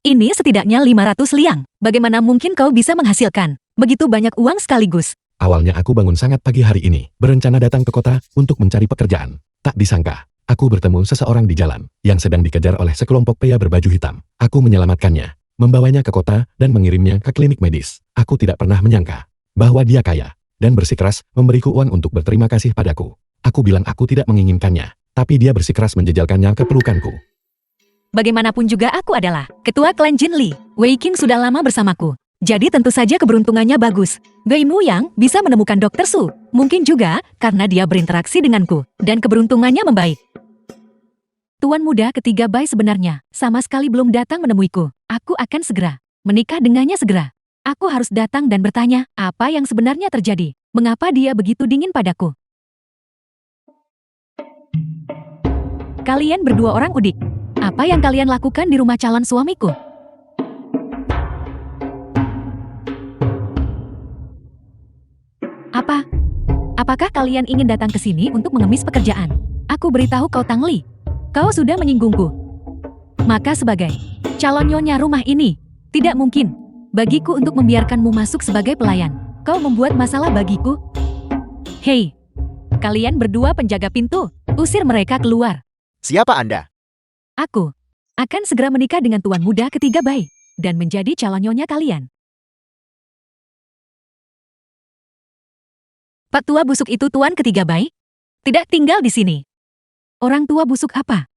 Ini setidaknya 500 liang. Bagaimana mungkin kau bisa menghasilkan begitu banyak uang sekaligus? Awalnya aku bangun sangat pagi hari ini, berencana datang ke kota untuk mencari pekerjaan. Tak disangka, aku bertemu seseorang di jalan, yang sedang dikejar oleh sekelompok pria berbaju hitam. Aku menyelamatkannya, membawanya ke kota, dan mengirimnya ke klinik medis. Aku tidak pernah menyangka bahwa dia kaya, dan bersikeras memberiku uang untuk berterima kasih padaku. Aku bilang aku tidak menginginkannya, tapi dia bersikeras menjejalkannya ke pelukanku. Bagaimanapun juga aku adalah ketua klan Jin Li. Wei Qing sudah lama bersamaku. Jadi tentu saja keberuntungannya bagus. Bai Mu Yang bisa menemukan Dr. Su. Mungkin juga karena dia berinteraksi denganku. Dan keberuntungannya membaik. Tuan muda ketiga Bai sebenarnya sama sekali belum datang menemuiku. Aku akan segera menikah dengannya segera. Aku harus datang dan bertanya apa yang sebenarnya terjadi. Mengapa dia begitu dingin padaku? Kalian berdua orang udik. Apa yang kalian lakukan di rumah calon suamiku? Apakah kalian ingin datang ke sini untuk mengemis pekerjaan? Aku beritahu kau Tangli. Kau sudah menyinggungku. Maka sebagai calon nyonya rumah ini, tidak mungkin bagiku untuk membiarkanmu masuk sebagai pelayan. Kau membuat masalah bagiku. Hei, kalian berdua penjaga pintu, usir mereka keluar. Siapa Anda? Aku akan segera menikah dengan tuan muda ketiga Bai dan menjadi calon nyonya kalian. Pak tua busuk itu tuan ketiga Bai tidak tinggal di sini. Orang tua busuk apa?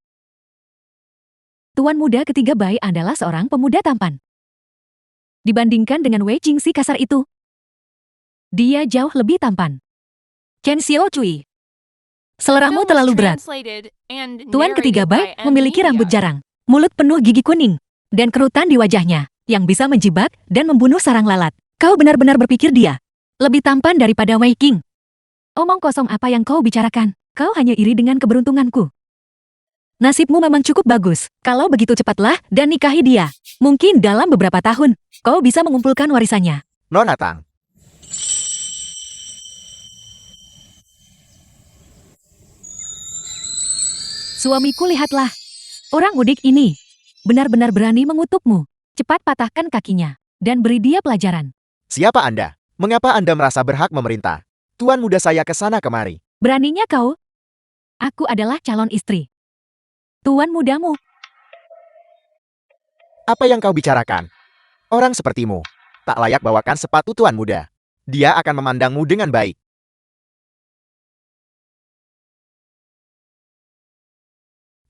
Tuan muda ketiga Bai adalah seorang pemuda tampan. Dibandingkan dengan Wei Qing si kasar itu, dia jauh lebih tampan. Ken Xiao Cui, seleramu terlalu berat. Tuan ketiga Bai memiliki rambut jarang, mulut penuh gigi kuning, dan kerutan di wajahnya, yang bisa menjebak dan membunuh sarang lalat. Kau benar-benar berpikir dia lebih tampan daripada Wei Qing. Omong kosong apa yang kau bicarakan? Kau hanya iri dengan keberuntunganku. Nasibmu memang cukup bagus. Kalau begitu cepatlah dan nikahi dia. Mungkin dalam beberapa tahun, kau bisa mengumpulkan warisannya. Nona Tang. Suamiku lihatlah. Orang udik ini benar-benar berani mengutukmu. Cepat patahkan kakinya dan beri dia pelajaran. Siapa Anda? Mengapa Anda merasa berhak memerintah? Tuan muda saya ke sana kemari. Beraninya kau? Aku adalah calon istri. Tuan mudamu. Apa yang kau bicarakan? Orang sepertimu tak layak bawakan sepatu tuan muda. Dia akan memandangmu dengan baik.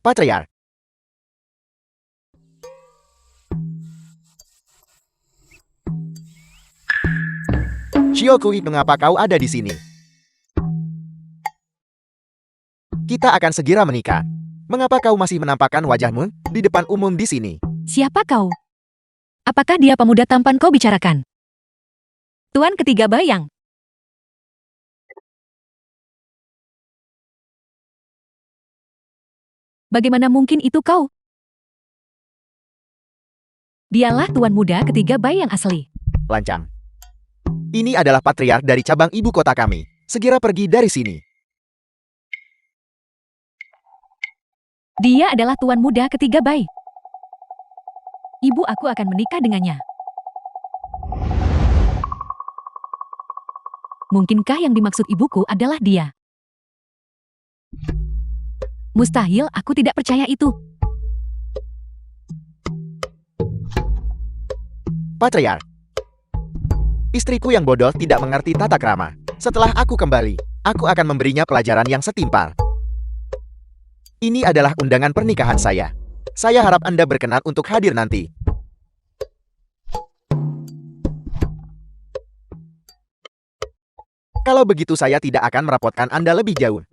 Patriark. Shiokui, mengapa kau ada di sini? Kita akan segera menikah. Mengapa kau masih menampakkan wajahmu di depan umum di sini? Siapa kau? Apakah dia pemuda tampan kau bicarakan? Tuan ketiga bayang. Bagaimana mungkin itu kau? Dialah tuan muda ketiga bayang asli. Lancang. Ini adalah patriark dari cabang ibu kota kami. Segera pergi dari sini. Dia adalah tuan muda ketiga Bai. Ibu aku akan menikah dengannya. Mungkinkah yang dimaksud ibuku adalah dia? Mustahil, aku tidak percaya itu. Patriark. Istriku yang bodoh tidak mengerti tata krama. Setelah aku kembali, aku akan memberinya pelajaran yang setimpal. Ini adalah undangan pernikahan saya. Saya harap Anda berkenan untuk hadir nanti. Kalau begitu saya tidak akan merepotkan Anda lebih jauh.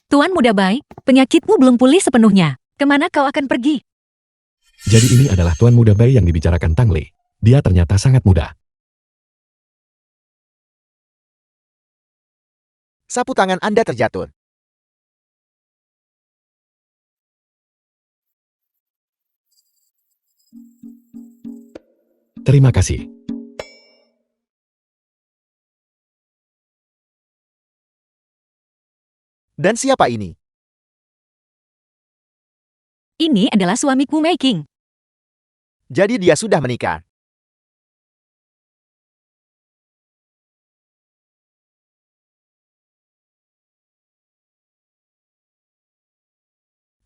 Tuan muda Bai, penyakitmu belum pulih sepenuhnya. Kemana kau akan pergi? Jadi ini adalah tuan muda Bai yang dibicarakan Tang Li. Dia ternyata sangat muda. Sapu tangan Anda terjatuh. Terima kasih. Dan siapa ini? Ini adalah suamiku Mei King. Jadi dia sudah menikah.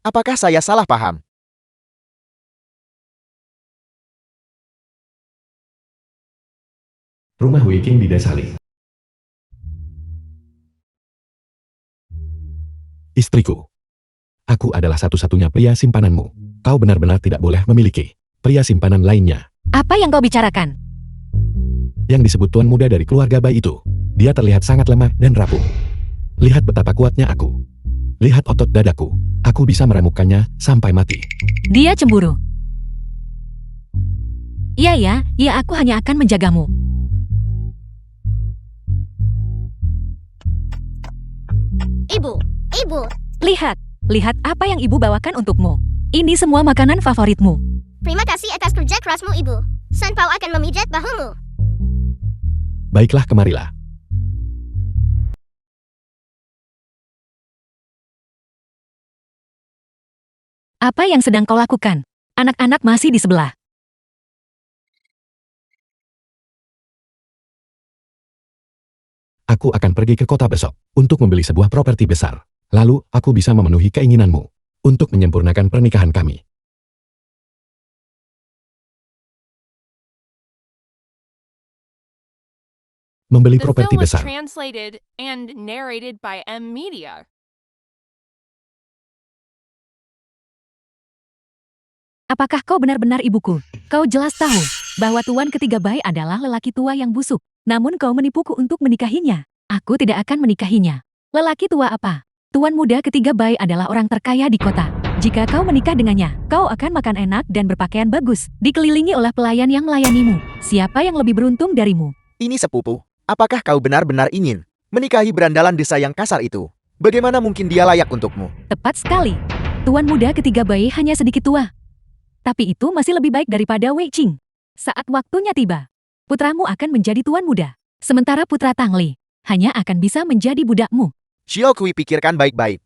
Apakah saya salah paham? Rumah Wei King di Desa Li. Istriku. Aku adalah satu-satunya pria simpananmu. Kau benar-benar tidak boleh memiliki pria simpanan lainnya. Apa yang kau bicarakan? Yang disebut tuan muda dari keluarga Bai itu. Dia terlihat sangat lemah dan rapuh. Lihat betapa kuatnya aku. Lihat otot dadaku. Aku bisa meremukkannya sampai mati. Dia cemburu. Iya, aku hanya akan menjagamu. Ibu. Lihat apa yang ibu bawakan untukmu. Ini semua makanan favoritmu. Terima kasih atas kerja kerasmu, Ibu. Sanpao akan memijat bahumu. Baiklah, kemarilah. Apa yang sedang kau lakukan? Anak-anak masih di sebelah. Aku akan pergi ke kota besok untuk membeli sebuah properti besar. Lalu, aku bisa memenuhi keinginanmu untuk menyempurnakan pernikahan kami. Membeli The properti film was besar. translated and narrated by M Media. Apakah kau benar-benar ibuku? Kau jelas tahu bahwa tuan ketiga Bai adalah lelaki tua yang busuk. Namun kau menipuku untuk menikahinya. Aku tidak akan menikahinya. Lelaki tua apa? Tuan muda ketiga Bai adalah orang terkaya di kota. Jika kau menikah dengannya, kau akan makan enak dan berpakaian bagus, dikelilingi oleh pelayan yang melayanimu. Siapa yang lebih beruntung darimu? Ini sepupu. Apakah kau benar-benar ingin menikahi berandalan desa yang kasar itu? Bagaimana mungkin dia layak untukmu? Tepat sekali. Tuan muda ketiga Bai hanya sedikit tua. Tapi itu masih lebih baik daripada Wei Qing. Saat waktunya tiba, putramu akan menjadi tuan muda. Sementara putra Tang Li hanya akan bisa menjadi budakmu. Shiokui, pikirkan baik-baik.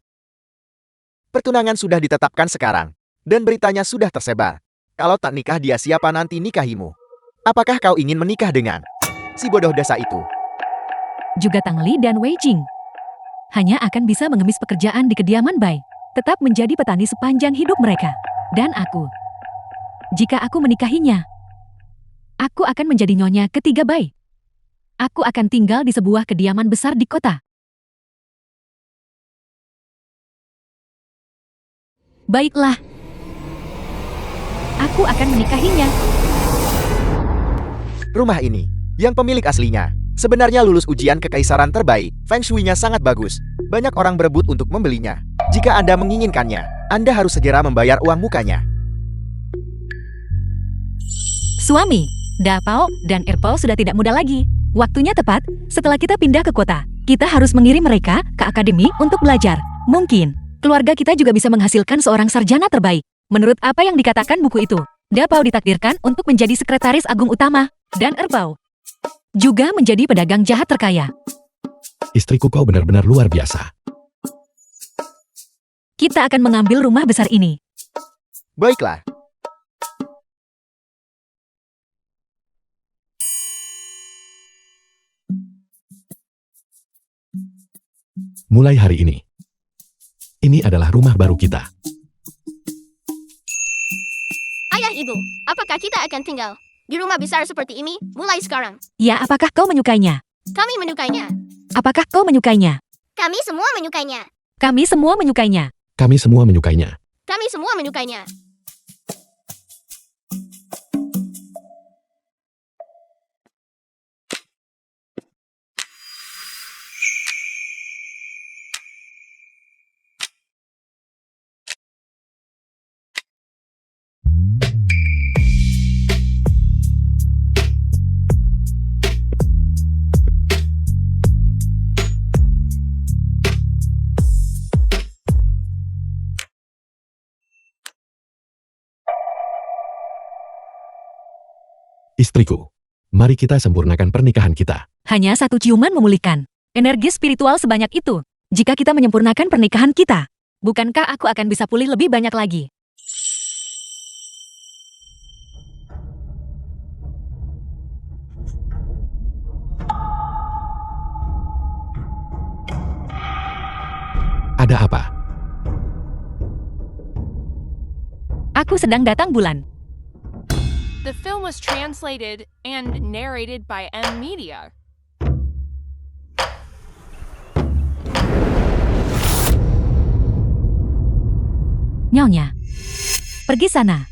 Pertunangan sudah ditetapkan sekarang, dan beritanya sudah tersebar. Kalau tak nikah dia, siapa nanti nikahimu? Apakah kau ingin menikah dengan si bodoh desa itu? Juga Tang Li dan Wei Qing hanya akan bisa mengemis pekerjaan di kediaman Bai, tetap menjadi petani sepanjang hidup mereka. Dan aku, jika aku menikahinya, aku akan menjadi nyonya ketiga Bai. Aku akan tinggal di sebuah kediaman besar di kota. Baiklah. Aku akan menikahinya. Rumah ini, yang pemilik aslinya, sebenarnya lulus ujian kekaisaran terbaik. Feng Shui-nya sangat bagus. Banyak orang berebut untuk membelinya. Jika Anda menginginkannya, Anda harus segera membayar uang mukanya. Suami, Da Pao dan Erpao sudah tidak muda lagi. Waktunya tepat, setelah kita pindah ke kota. Kita harus mengirim mereka ke akademi untuk belajar. Mungkin, keluarga kita juga bisa menghasilkan seorang sarjana terbaik. Menurut apa yang dikatakan buku itu, Da Pao ditakdirkan untuk menjadi sekretaris agung utama, dan Erpao juga menjadi pedagang jahat terkaya. Istriku, kau benar-benar luar biasa. Kita akan mengambil rumah besar ini. Baiklah. Mulai hari ini adalah rumah baru kita. Ayah ibu, apakah kita akan tinggal di rumah besar seperti ini mulai sekarang? Ya, apakah kau menyukainya? Kami menyukainya. Apakah kau menyukainya? Kami semua menyukainya. Kami semua menyukainya. Kami semua menyukainya. Kami semua menyukainya. Istriku, mari kita sempurnakan pernikahan kita. Hanya satu ciuman memulihkan energi spiritual sebanyak itu. Jika kita menyempurnakan pernikahan kita, bukankah aku akan bisa pulih lebih banyak lagi? Ada apa? Aku sedang datang bulan. The film was translated and narrated by M Media. Nyonya, pergi sana.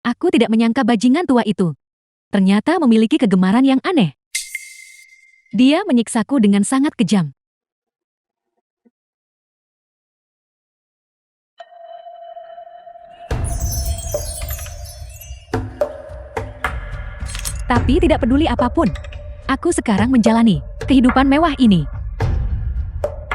Aku tidak menyangka bajingan tua itu ternyata memiliki kegemaran yang aneh. Dia menyiksaku dengan sangat kejam. Tapi tidak peduli apapun, aku sekarang menjalani kehidupan mewah ini.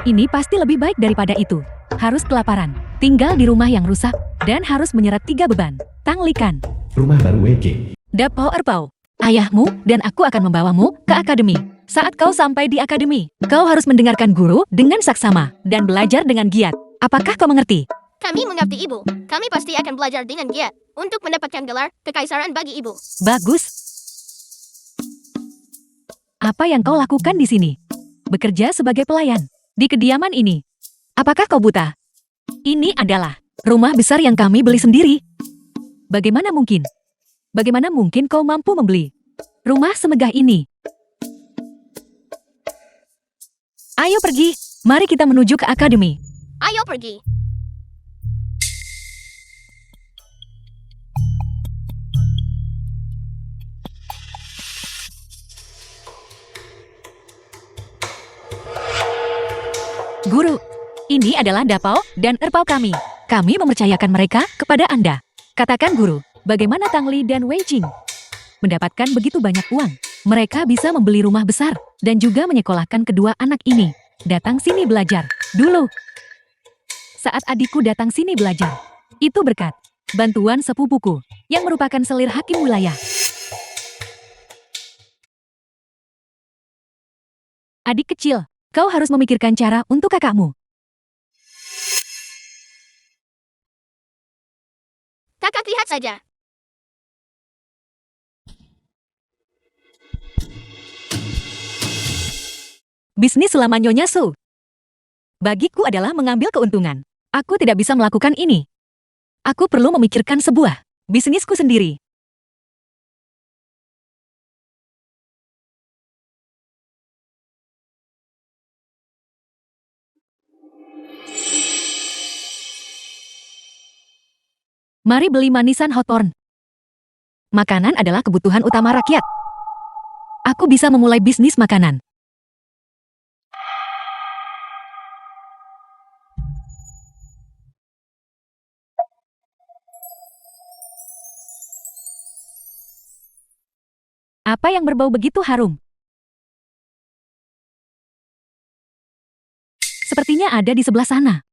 Ini pasti lebih baik daripada itu. Harus kelaparan, tinggal di rumah yang rusak, dan harus menyeret 3 beban. Tanglikan. Rumah baru Wei. Da Pao Erpao, ayahmu dan aku akan membawamu ke akademi. Saat kau sampai di akademi, kau harus mendengarkan guru dengan saksama dan belajar dengan giat. Apakah kau mengerti? Kami mengerti ibu. Kami pasti akan belajar dengan giat untuk mendapatkan gelar kekaisaran bagi ibu. Bagus. Apa yang kau lakukan di sini? Bekerja sebagai pelayan di kediaman ini. Apakah kau buta? Ini adalah rumah besar yang kami beli sendiri. Bagaimana mungkin? Bagaimana mungkin kau mampu membeli rumah semegah ini? Ayo pergi, mari kita menuju ke akademi. Ayo pergi. Guru, ini adalah Da Pao dan Erpao kami. Kami mempercayakan mereka kepada Anda. Katakan guru, bagaimana Tang Li dan Wei Jing mendapatkan begitu banyak uang? Mereka bisa membeli rumah besar dan juga menyekolahkan kedua anak ini. Datang sini belajar dulu. Saat adikku datang sini belajar, itu berkat bantuan sepupuku yang merupakan selir hakim wilayah. Adik kecil, kau harus memikirkan cara untuk kakakmu. Kakak lihat saja. Bisnis selama Nyonya Su bagiku adalah mengambil keuntungan. Aku tidak bisa melakukan ini. Aku perlu memikirkan sebuah bisnisku sendiri. Mari beli manisan hotporn. Makanan adalah kebutuhan utama rakyat. Aku bisa memulai bisnis makanan. Apa yang berbau begitu harum? Sepertinya ada di sebelah sana.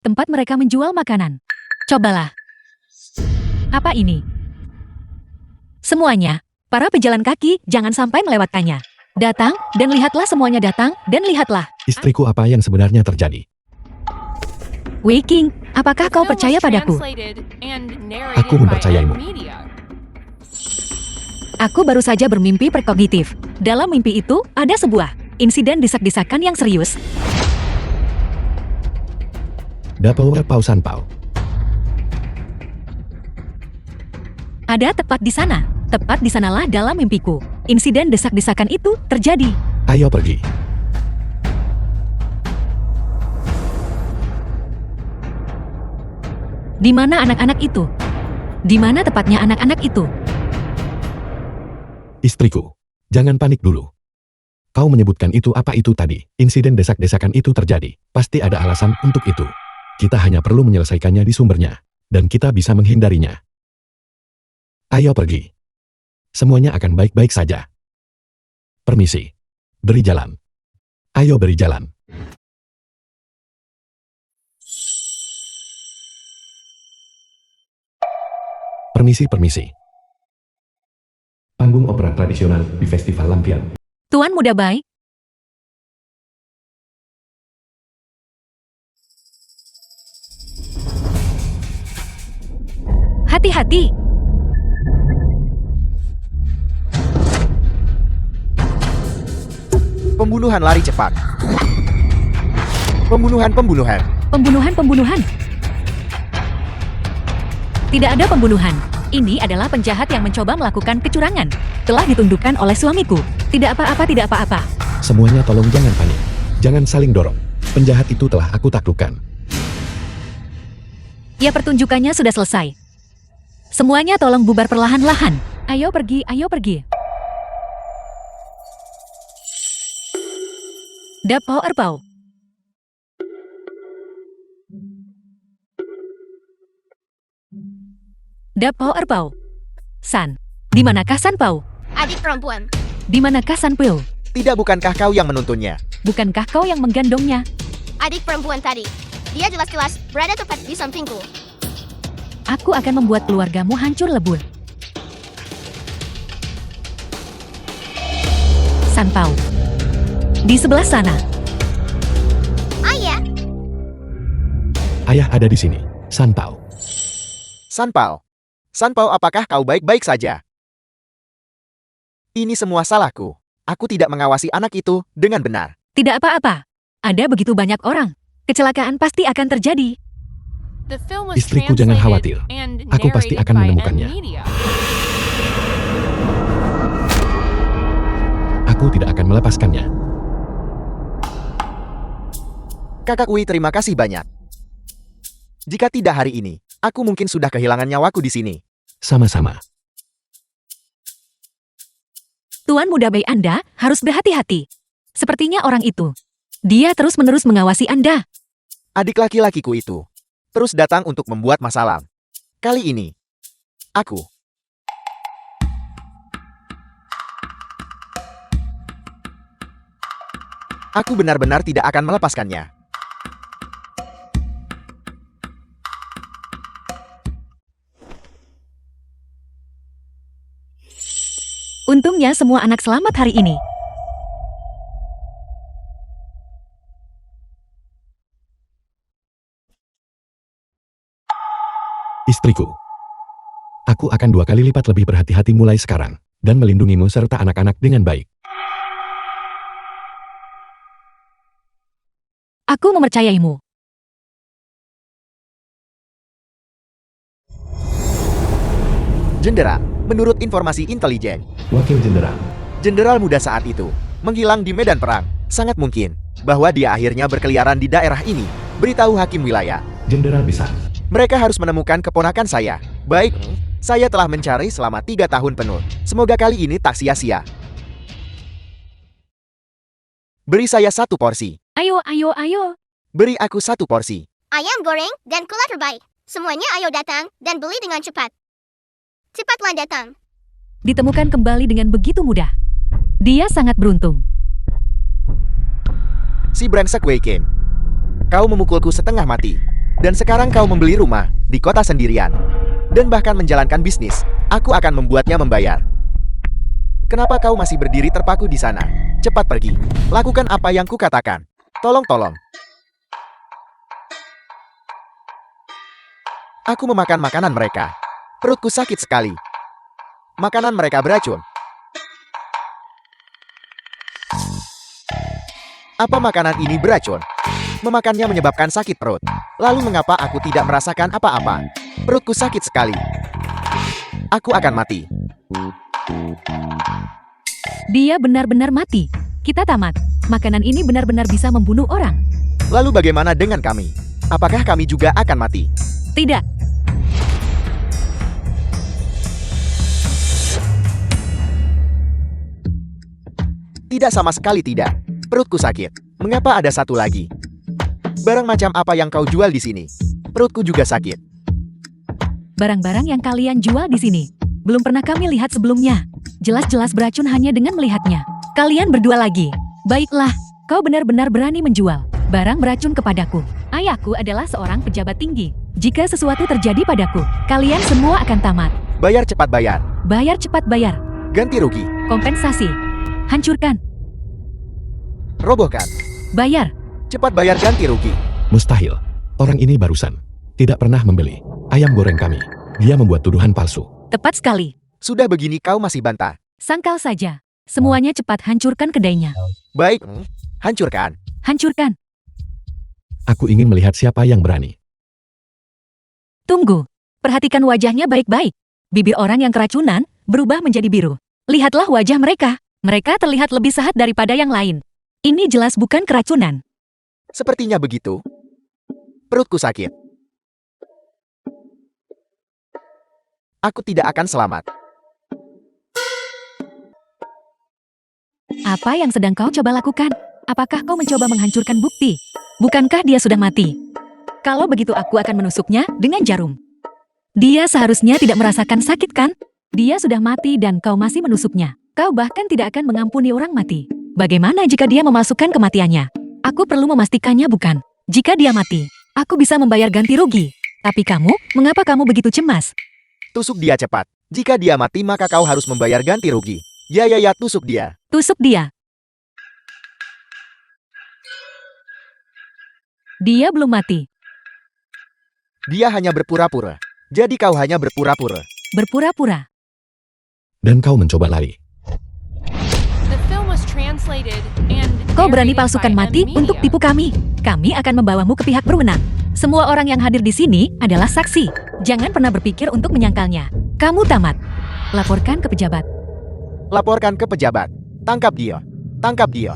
Tempat mereka menjual makanan. Cobalah. Apa ini? Semuanya. Para pejalan kaki, jangan sampai melewatkannya. Datang, dan lihatlah semuanya datang, dan lihatlah. Istriku, apa yang sebenarnya terjadi? Wei King, apakah kau Film percaya was padaku? translated and narrated Aku by mempercayaimu. Media. Aku baru saja bermimpi prekognitif. Dalam mimpi itu, ada sebuah insiden desak-desakan yang serius. Dapau Pau Sanpao. Ada tepat di sana. Tepat di sanalah dalam mimpiku. Insiden desak-desakan itu terjadi. Ayo pergi. Di mana anak-anak itu? Di mana tepatnya anak-anak itu? Istriku, jangan panik dulu. Kau menyebutkan itu apa itu tadi? Insiden desak-desakan itu terjadi. Pasti ada alasan untuk itu. Kita hanya perlu menyelesaikannya di sumbernya. Dan kita bisa menghindarinya. Ayo pergi. Semuanya akan baik-baik saja. Permisi. Beri jalan. Ayo beri jalan. Permisi. Panggung opera tradisional di Festival Lampion. Tuan Muda Bai, hati-hati. Pembunuhan lari cepat. Pembunuhan. Pembunuhan. Tidak ada pembunuhan. Ini adalah penjahat yang mencoba melakukan kecurangan. Telah ditundukkan oleh suamiku. Tidak apa-apa. Semuanya tolong jangan panik. Jangan saling dorong. Penjahat itu telah aku taklukkan. Ya, pertunjukannya sudah selesai. Semuanya tolong bubar perlahan-lahan. Ayo pergi. Dapau Erpau. Dapau Erpau. San. Di manakah San Pao? Adik perempuan. Di manakah San Pao? Tidak, bukankah kau yang menuntunnya? Bukankah kau yang menggandongnya? Adik perempuan tadi. Dia jelas-jelas berada tepat di sampingku. Aku akan membuat keluargamu hancur lebur. San Pao. Di sebelah sana. Ayah, Ayah ada di sini. Sanpao. Sanpao, apakah kau baik-baik saja? Ini semua salahku. Aku tidak mengawasi anak itu dengan benar. Tidak apa-apa. Ada begitu banyak orang. Kecelakaan pasti akan terjadi. The film was Istriku, jangan translated khawatir. and Aku pasti narrated akan by menemukannya. Media. Aku tidak akan melepaskannya. Kakak Ui, terima kasih banyak. Jika tidak hari ini, aku mungkin sudah kehilangan nyawaku di sini. Sama-sama. Tuan Muda Bai, Anda harus berhati-hati. Sepertinya orang itu. Dia terus-menerus mengawasi Anda. Adik laki-lakiku itu terus datang untuk membuat masalah. Kali ini, aku benar-benar tidak akan melepaskannya. Untungnya semua anak selamat hari ini. Istriku. Aku akan 2 kali lipat lebih berhati-hati mulai sekarang. Dan melindungimu serta anak-anak dengan baik. Aku mempercayaimu. Jendera, menurut informasi intelijen, Wakil Jenderal. jenderal muda saat itu menghilang di medan perang. Sangat mungkin bahwa dia akhirnya berkeliaran di daerah ini. Beritahu hakim wilayah. Jenderal Bisan. Mereka harus menemukan keponakan saya. Baik, saya telah mencari selama 3 tahun penuh. Semoga kali ini tak sia-sia. Beri saya 1 porsi. Ayo, ayo, ayo. Beri aku 1 porsi. Ayam goreng dan gula terbaik. Semuanya ayo datang dan beli dengan cepat. Cepatlah datang. Ditemukan kembali dengan begitu mudah. Dia sangat beruntung. Si brengsek Wei Kim. Kau memukulku setengah mati. Dan sekarang kau membeli rumah di kota sendirian. Dan bahkan menjalankan bisnis. Aku akan membuatnya membayar. Kenapa kau masih berdiri terpaku di sana? Cepat pergi. Lakukan apa yang kukatakan. Tolong. Aku memakan makanan mereka. Perutku sakit sekali. Makanan mereka beracun. Apa makanan ini beracun? Memakannya menyebabkan sakit perut. Lalu mengapa aku tidak merasakan apa-apa? Perutku sakit sekali. Aku akan mati. Dia benar-benar mati. Kita tamat. Makanan ini benar-benar bisa membunuh orang. Lalu bagaimana dengan kami? Apakah kami juga akan mati? Tidak. Tidak, sama sekali tidak. Perutku sakit. Mengapa ada satu lagi? Barang macam apa yang kau jual di sini? Perutku juga sakit. Barang-barang yang kalian jual di sini belum pernah kami lihat sebelumnya. Jelas-jelas beracun hanya dengan melihatnya. Kalian berdua lagi. Baiklah, kau benar-benar berani menjual barang beracun kepadaku. Ayahku adalah seorang pejabat tinggi. Jika sesuatu terjadi padaku, kalian semua akan tamat. Bayar cepat bayar. Bayar cepat bayar. Ganti rugi. Kompensasi. Hancurkan. Robohkan. Bayar. Cepat bayar ganti rugi. Mustahil. Orang ini barusan tidak pernah membeli ayam goreng kami. Dia membuat tuduhan palsu. Tepat sekali. Sudah begini kau masih bantah. Sangkal saja. Semuanya cepat hancurkan kedainya. Baik, hancurkan. Hancurkan. Aku ingin melihat siapa yang berani. Tunggu. Perhatikan wajahnya baik-baik. Bibir orang yang keracunan berubah menjadi biru. Lihatlah wajah mereka. Mereka terlihat lebih sehat daripada yang lain. Ini jelas bukan keracunan. Sepertinya begitu. Perutku sakit. Aku tidak akan selamat. Apa yang sedang kau coba lakukan? Apakah kau mencoba menghancurkan bukti? Bukankah dia sudah mati? Kalau begitu aku akan menusuknya dengan jarum. Dia seharusnya tidak merasakan sakit kan? Dia sudah mati dan kau masih menusuknya. Kau bahkan tidak akan mengampuni orang mati. Bagaimana jika dia memasukkan kematiannya? Aku perlu memastikannya bukan. Jika dia mati, aku bisa membayar ganti rugi. Tapi kamu, mengapa kamu begitu cemas? Tusuk dia cepat. Jika dia mati maka kau harus membayar ganti rugi. Ya, tusuk dia. Tusuk dia. Dia belum mati. Dia hanya berpura-pura. Jadi kau hanya berpura-pura. Berpura-pura. Dan kau mencoba lari. The film was translated and Kau berani narrated palsukan by mati M untuk Media. tipu kami. Kami akan membawamu ke pihak berwenang. Semua orang yang hadir di sini adalah saksi. Jangan pernah berpikir untuk menyangkalnya. Kamu tamat. Laporkan ke pejabat. Laporkan ke pejabat. Tangkap dia. Tangkap dia.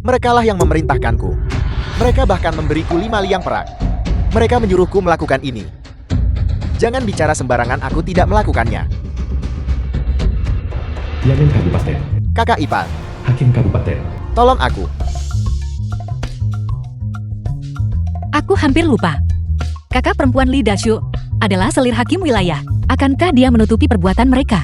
Merekalah yang memerintahkanku. Mereka bahkan memberiku 5 liang perak. Mereka menyuruhku melakukan ini. Jangan bicara sembarangan, aku tidak melakukannya. Yamen Kabupaten. Kakak ipar, Hakim Kabupaten. tolong aku. Aku hampir lupa. Kakak perempuan Lee Dashu adalah selir hakim wilayah. Akankah dia menutupi perbuatan mereka?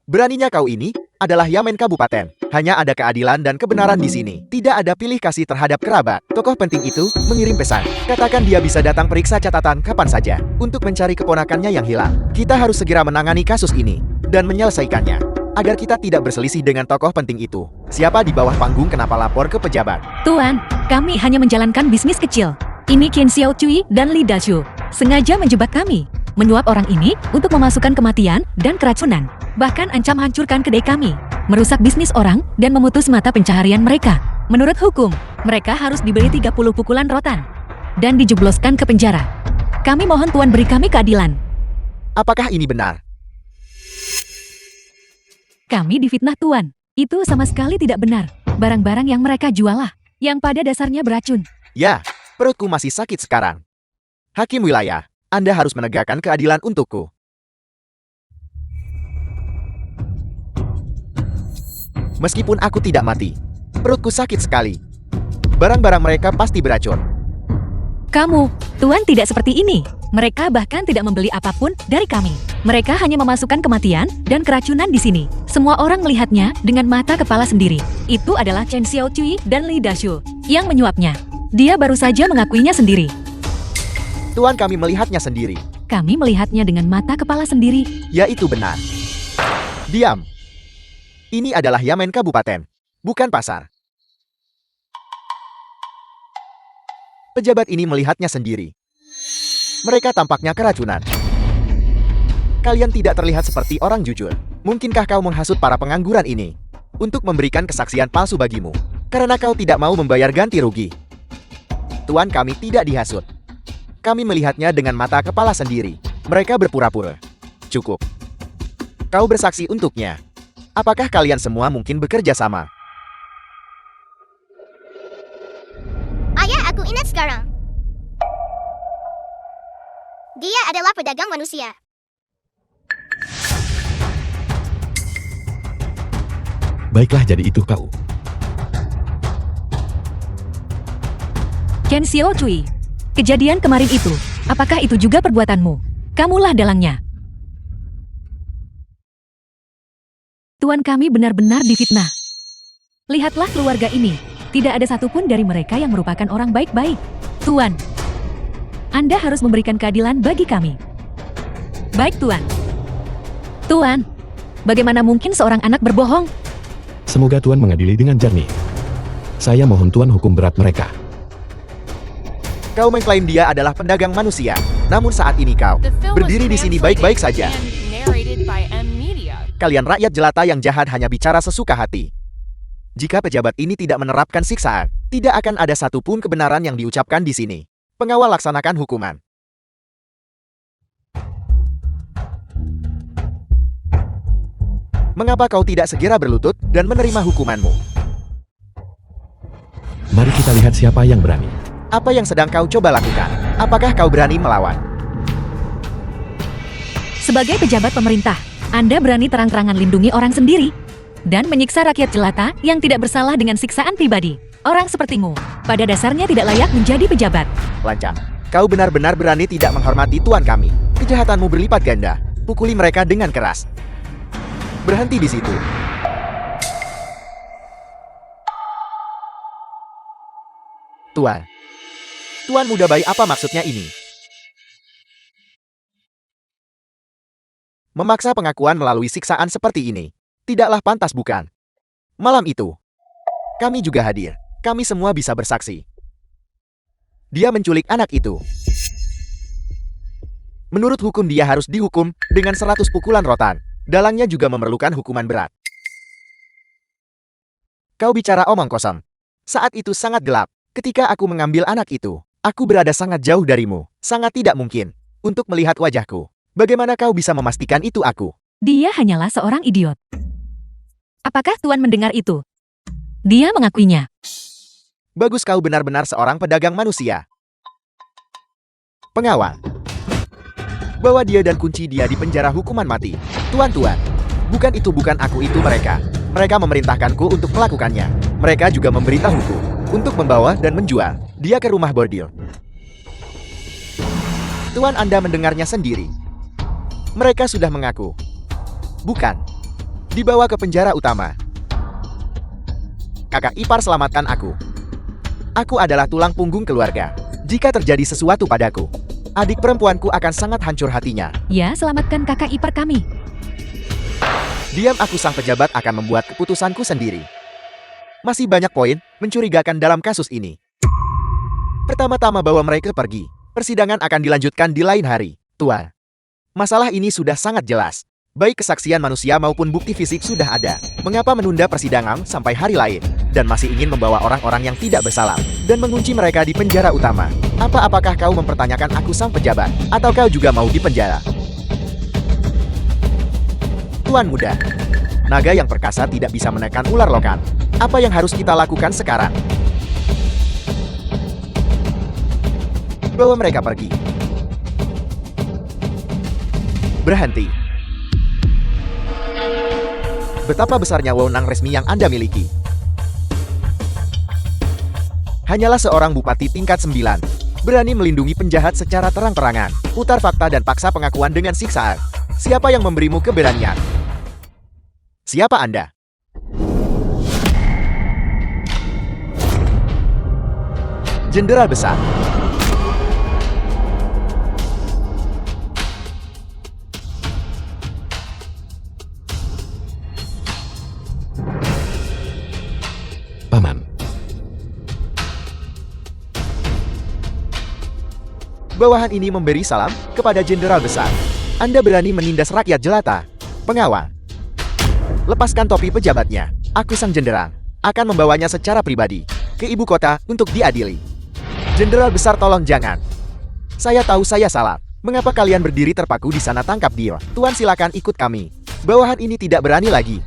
Beraninya kau ini adalah Yamen Kabupaten. Hanya ada keadilan dan kebenaran di sini. Tidak ada pilih kasih terhadap kerabat. Tokoh penting itu mengirim pesan. Katakan dia bisa datang periksa catatan kapan saja untuk mencari keponakannya yang hilang. Kita harus segera menangani kasus ini dan menyelesaikannya agar kita tidak berselisih dengan tokoh penting itu. Siapa di bawah panggung kenapa lapor ke pejabat? Tuan, kami hanya menjalankan bisnis kecil. Ini Qin Xiao Cui dan Lee Dashu sengaja menjebak kami, menyuap orang ini untuk memasukkan kematian dan keracunan. Bahkan ancam hancurkan kedai kami, merusak bisnis orang, dan memutus mata pencaharian mereka. Menurut hukum, mereka harus diberi 30 pukulan rotan dan dijebloskan ke penjara. Kami mohon Tuan beri kami keadilan. Apakah ini benar? Kami difitnah Tuan. Itu sama sekali tidak benar. Barang-barang yang mereka jual lah, yang pada dasarnya beracun. Ya, Perutku masih sakit sekarang. Hakim wilayah, Anda harus menegakkan keadilan untukku. Meskipun aku tidak mati, perutku sakit sekali. Barang-barang mereka pasti beracun. Kamu, Tuan tidak seperti ini. Mereka bahkan tidak membeli apapun dari kami. Mereka hanya memasukkan kematian dan keracunan di sini. Semua orang melihatnya dengan mata kepala sendiri. Itu adalah Chen Xiaocui dan Li Dashu yang menyuapnya. Dia baru saja mengakuinya sendiri. Tuan, kami melihatnya sendiri. Kami melihatnya dengan mata kepala sendiri. Ya, itu benar. Diam. Ini adalah Yamen Kabupaten, bukan pasar. Pejabat ini melihatnya sendiri. Mereka tampaknya keracunan. Kalian tidak terlihat seperti orang jujur. Mungkinkah kau menghasut para pengangguran ini untuk memberikan kesaksian palsu bagimu, karena kau tidak mau membayar ganti rugi? Tuan, kami tidak dihasut. Kami melihatnya dengan mata kepala sendiri. Mereka berpura-pura. Cukup. Kau bersaksi untuknya. Apakah kalian semua mungkin bekerja sama? Ayah, aku ingat sekarang. Dia adalah pedagang manusia. Baiklah, jadi itu kau. Chen Xiaocui, kejadian kemarin itu, apakah itu juga perbuatanmu? Kamulah dalangnya. Tuan, kami benar-benar difitnah. Lihatlah keluarga ini. Tidak ada satupun dari mereka yang merupakan orang baik-baik. Tuan, Anda harus memberikan keadilan bagi kami. Baik, Tuan. Tuan, bagaimana mungkin seorang anak berbohong? Semoga Tuan mengadili dengan jernih. Saya mohon Tuan hukum berat mereka. Kau mengklaim dia adalah pedagang manusia, namun saat ini kau The film was berdiri di sini baik-baik saja. translated and narrated by M Media. Kalian rakyat jelata yang jahat hanya bicara sesuka hati. Jika pejabat ini tidak menerapkan siksaan, tidak akan ada satupun kebenaran yang diucapkan di sini. Pengawal, laksanakan hukuman. Mengapa kau tidak segera berlutut dan menerima hukumanmu? Mari kita lihat siapa yang berani. Apa yang sedang kau coba lakukan? Apakah kau berani melawan? Sebagai pejabat pemerintah, Anda berani terang-terangan lindungi orang sendiri dan menyiksa rakyat jelata yang tidak bersalah dengan siksaan pribadi. Orang sepertimu, pada dasarnya tidak layak menjadi pejabat. Lancang. Kau benar-benar berani tidak menghormati tuan kami. Kejahatanmu berlipat ganda. Pukuli mereka dengan keras. Berhenti di situ. Tuan. Tuan muda bayi, apa maksudnya ini? Memaksa pengakuan melalui siksaan seperti ini. Tidaklah pantas, bukan? Malam itu, kami juga hadir. Kami semua bisa bersaksi. Dia menculik anak itu. Menurut hukum dia harus dihukum dengan 100 pukulan rotan. Dalangnya juga memerlukan hukuman berat. Kau bicara omong kosong. Saat itu sangat gelap. Ketika aku mengambil anak itu, aku berada sangat jauh darimu. Sangat tidak mungkin untuk melihat wajahku. Bagaimana kau bisa memastikan itu aku? Dia hanyalah seorang idiot. Apakah Tuan mendengar itu? Dia mengakuinya. Bagus, kau benar-benar seorang pedagang manusia. Pengawal. Bawa dia dan kunci dia di penjara hukuman mati. Tuan-tuan, bukan aku, itu mereka. Mereka memerintahkanku untuk melakukannya. Mereka juga memberitahuku untuk membawa dan menjual dia ke rumah bordil. Tuan, Anda mendengarnya sendiri. Mereka sudah mengaku. Bukan. Dibawa ke penjara utama. Kakak ipar, selamatkan aku. Aku adalah tulang punggung keluarga. Jika terjadi sesuatu padaku, adik perempuanku akan sangat hancur hatinya. Ya, selamatkan kakak ipar kami. Diam, aku sang pejabat akan membuat keputusanku sendiri. Masih banyak poin mencurigakan dalam kasus ini. Pertama-tama bawa mereka pergi. Persidangan akan dilanjutkan di lain hari. Tuan, masalah ini sudah sangat jelas. Baik kesaksian manusia maupun bukti fisik sudah ada. Mengapa menunda persidangan sampai hari lain? Dan masih ingin membawa orang-orang yang tidak bersalah dan mengunci mereka di penjara utama. Apakah kau mempertanyakan aku sang pejabat? Atau kau juga mau dipenjara? Tuan muda, naga yang perkasa tidak bisa menekan ular lokan. Apa yang harus kita lakukan sekarang? Bawa mereka pergi. Berhenti. Betapa besarnya wewenang resmi yang Anda miliki. Hanyalah seorang bupati tingkat 9. Berani melindungi penjahat secara terang-terangan. Putar fakta dan paksa pengakuan dengan siksaan. Siapa yang memberimu keberanian? Siapa Anda? Jenderal Besar. Paman. Bawahan ini memberi salam kepada Jenderal Besar. Anda berani menindas rakyat jelata. Pengawal. Lepaskan topi pejabatnya. Aku sang jenderal. Akan membawanya secara pribadi ke ibu kota untuk diadili. Jenderal Besar, tolong jangan. Saya tahu saya salah. Mengapa kalian berdiri terpaku di sana? Tangkap dia. Tuan, silakan ikut kami. Bawahan ini tidak berani lagi.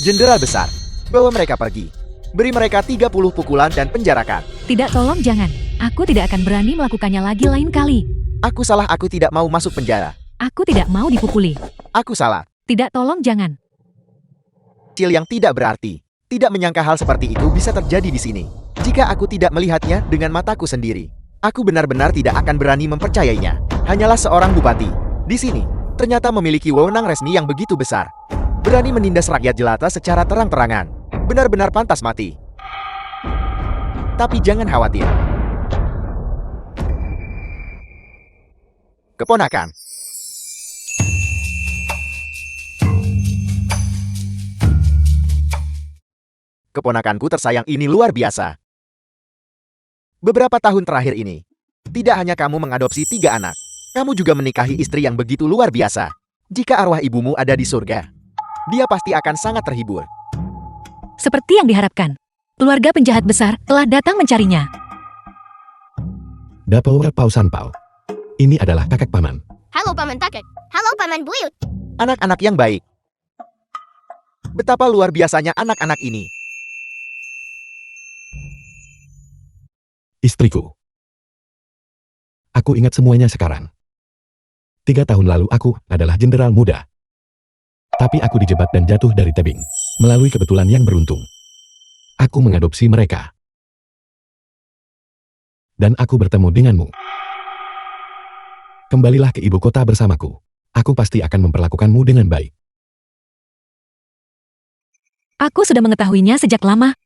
Jenderal Besar, bawa mereka pergi. Beri mereka 30 pukulan dan penjarakan. Tidak, tolong jangan. Aku tidak akan berani melakukannya lagi lain kali. Aku salah, aku tidak mau masuk penjara. Aku tidak mau dipukuli. Aku salah. Tidak, tolong jangan. Kecil yang tidak berarti. Tidak menyangka hal seperti itu bisa terjadi di sini. Jika aku tidak melihatnya dengan mataku sendiri, aku benar-benar tidak akan berani mempercayainya. Hanyalah seorang bupati. Di sini, ternyata memiliki wewenang resmi yang begitu besar. Berani menindas rakyat jelata secara terang-terangan. Benar-benar pantas mati. Tapi jangan khawatir. Keponakan. Keponakanku tersayang ini luar biasa. Beberapa tahun terakhir ini, tidak hanya kamu mengadopsi 3 anak, kamu juga menikahi istri yang begitu luar biasa. Jika arwah ibumu ada di surga, dia pasti akan sangat terhibur. Seperti yang diharapkan, keluarga penjahat besar telah datang mencarinya. Dapur Pau Sanpao. Ini adalah kakak paman. Halo Paman Takek. Halo Paman Buyut. Anak-anak yang baik. Betapa luar biasanya anak-anak ini. Istriku. Aku ingat semuanya sekarang. 3 tahun lalu aku adalah jenderal muda. Tapi aku dijebak dan jatuh dari tebing. Melalui kebetulan yang beruntung. Aku mengadopsi mereka. Dan aku bertemu denganmu. Kembalilah ke ibu kota bersamaku. Aku pasti akan memperlakukanmu dengan baik. Aku sudah mengetahuinya sejak lama.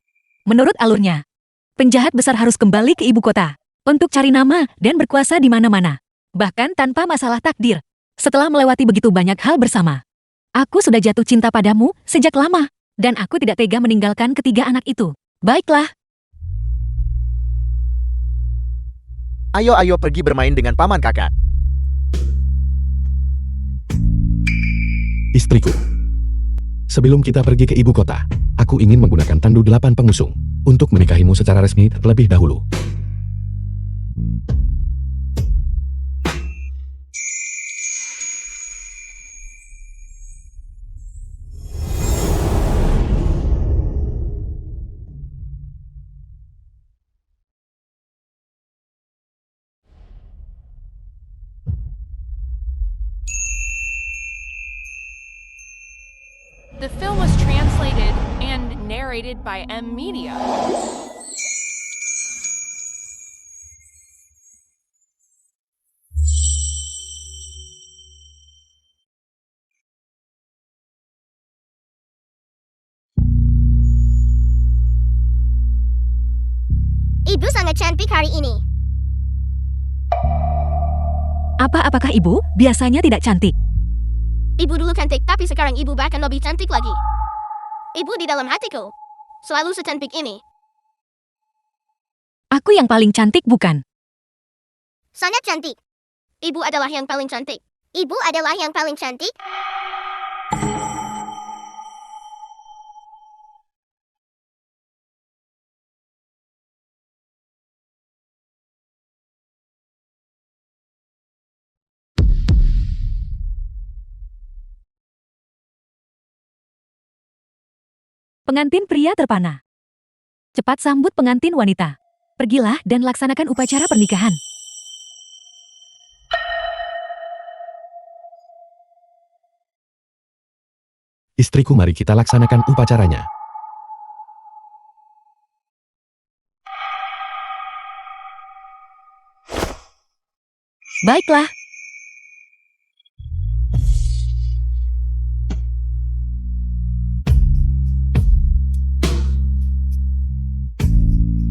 Menurut alurnya, penjahat besar harus kembali ke ibu kota untuk cari nama dan berkuasa di mana-mana. Bahkan tanpa masalah takdir. Setelah melewati begitu banyak hal bersama. Aku sudah jatuh cinta padamu sejak lama. Dan aku tidak tega meninggalkan ketiga anak itu. Baiklah. Ayo pergi bermain dengan paman kakak. Istriku. Sebelum kita pergi ke ibu kota, aku ingin menggunakan tandu 8 pengusung untuk menikahimu secara resmi terlebih dahulu. The film was translated and narrated by M Media. Ibu sangat cantik hari ini. Apakah ibu biasanya tidak cantik? Ibu dulu cantik, tapi sekarang ibu bahkan lebih cantik lagi. Ibu di dalam hatiku. Selalu secantik ini. Aku yang paling cantik bukan? Sangat cantik. Ibu adalah yang paling cantik. Ibu adalah yang paling cantik. Pengantin pria terpana. Cepat sambut pengantin wanita. Pergilah dan laksanakan upacara pernikahan. Istriku, mari kita laksanakan upacaranya. Baiklah.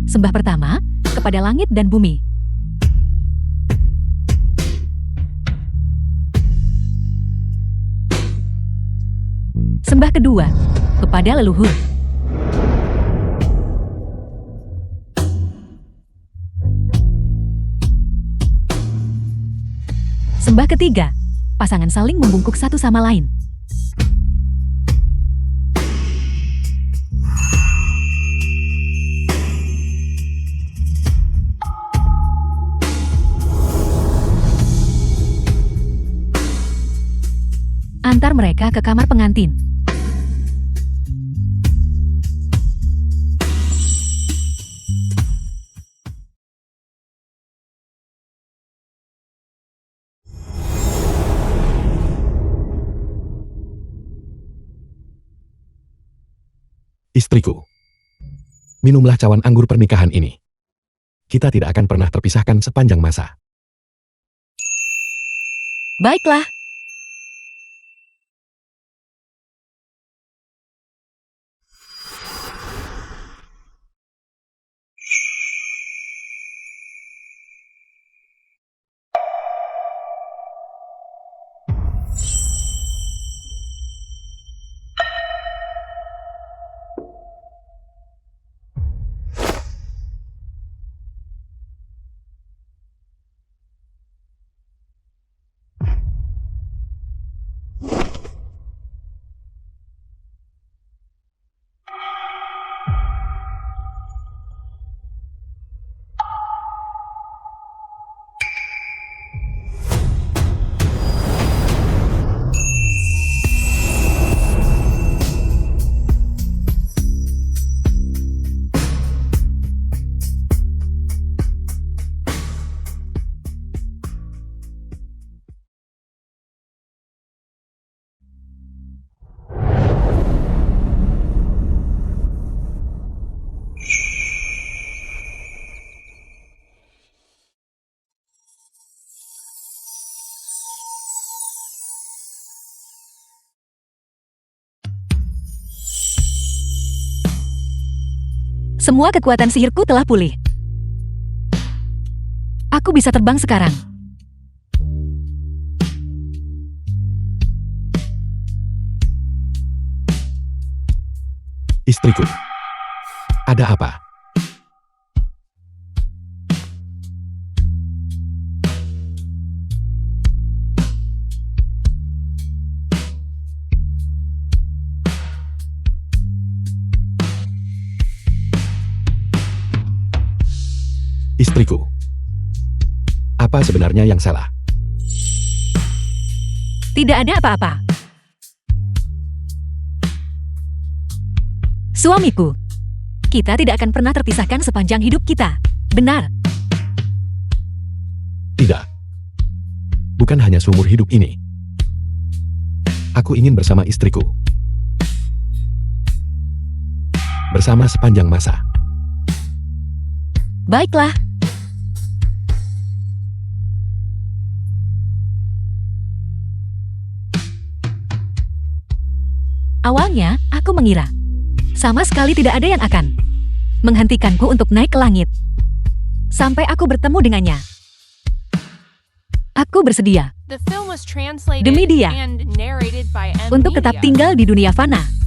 Sembah pertama, kepada langit dan bumi. Sembah kedua, kepada leluhur. Sembah ketiga, pasangan saling membungkuk satu sama lain. Antar mereka ke kamar pengantin. Istriku, minumlah cawan anggur pernikahan ini. Kita tidak akan pernah terpisahkan sepanjang masa. Baiklah. Semua kekuatan sihirku telah pulih. Aku bisa terbang sekarang. Istriku, ada apa? Istriku, apa sebenarnya yang salah? Tidak ada apa-apa. Suamiku, kita tidak akan pernah terpisahkan sepanjang hidup kita. Benar. Tidak. Bukan hanya seumur hidup ini. Aku ingin bersama istriku. Bersama sepanjang masa. Baiklah. Awalnya, aku mengira sama sekali tidak ada yang akan menghentikanku untuk naik ke langit. Sampai aku bertemu dengannya. Aku bersedia The film was translated Demi dia. and narrated by M. untuk tetap Media. tinggal di dunia fana.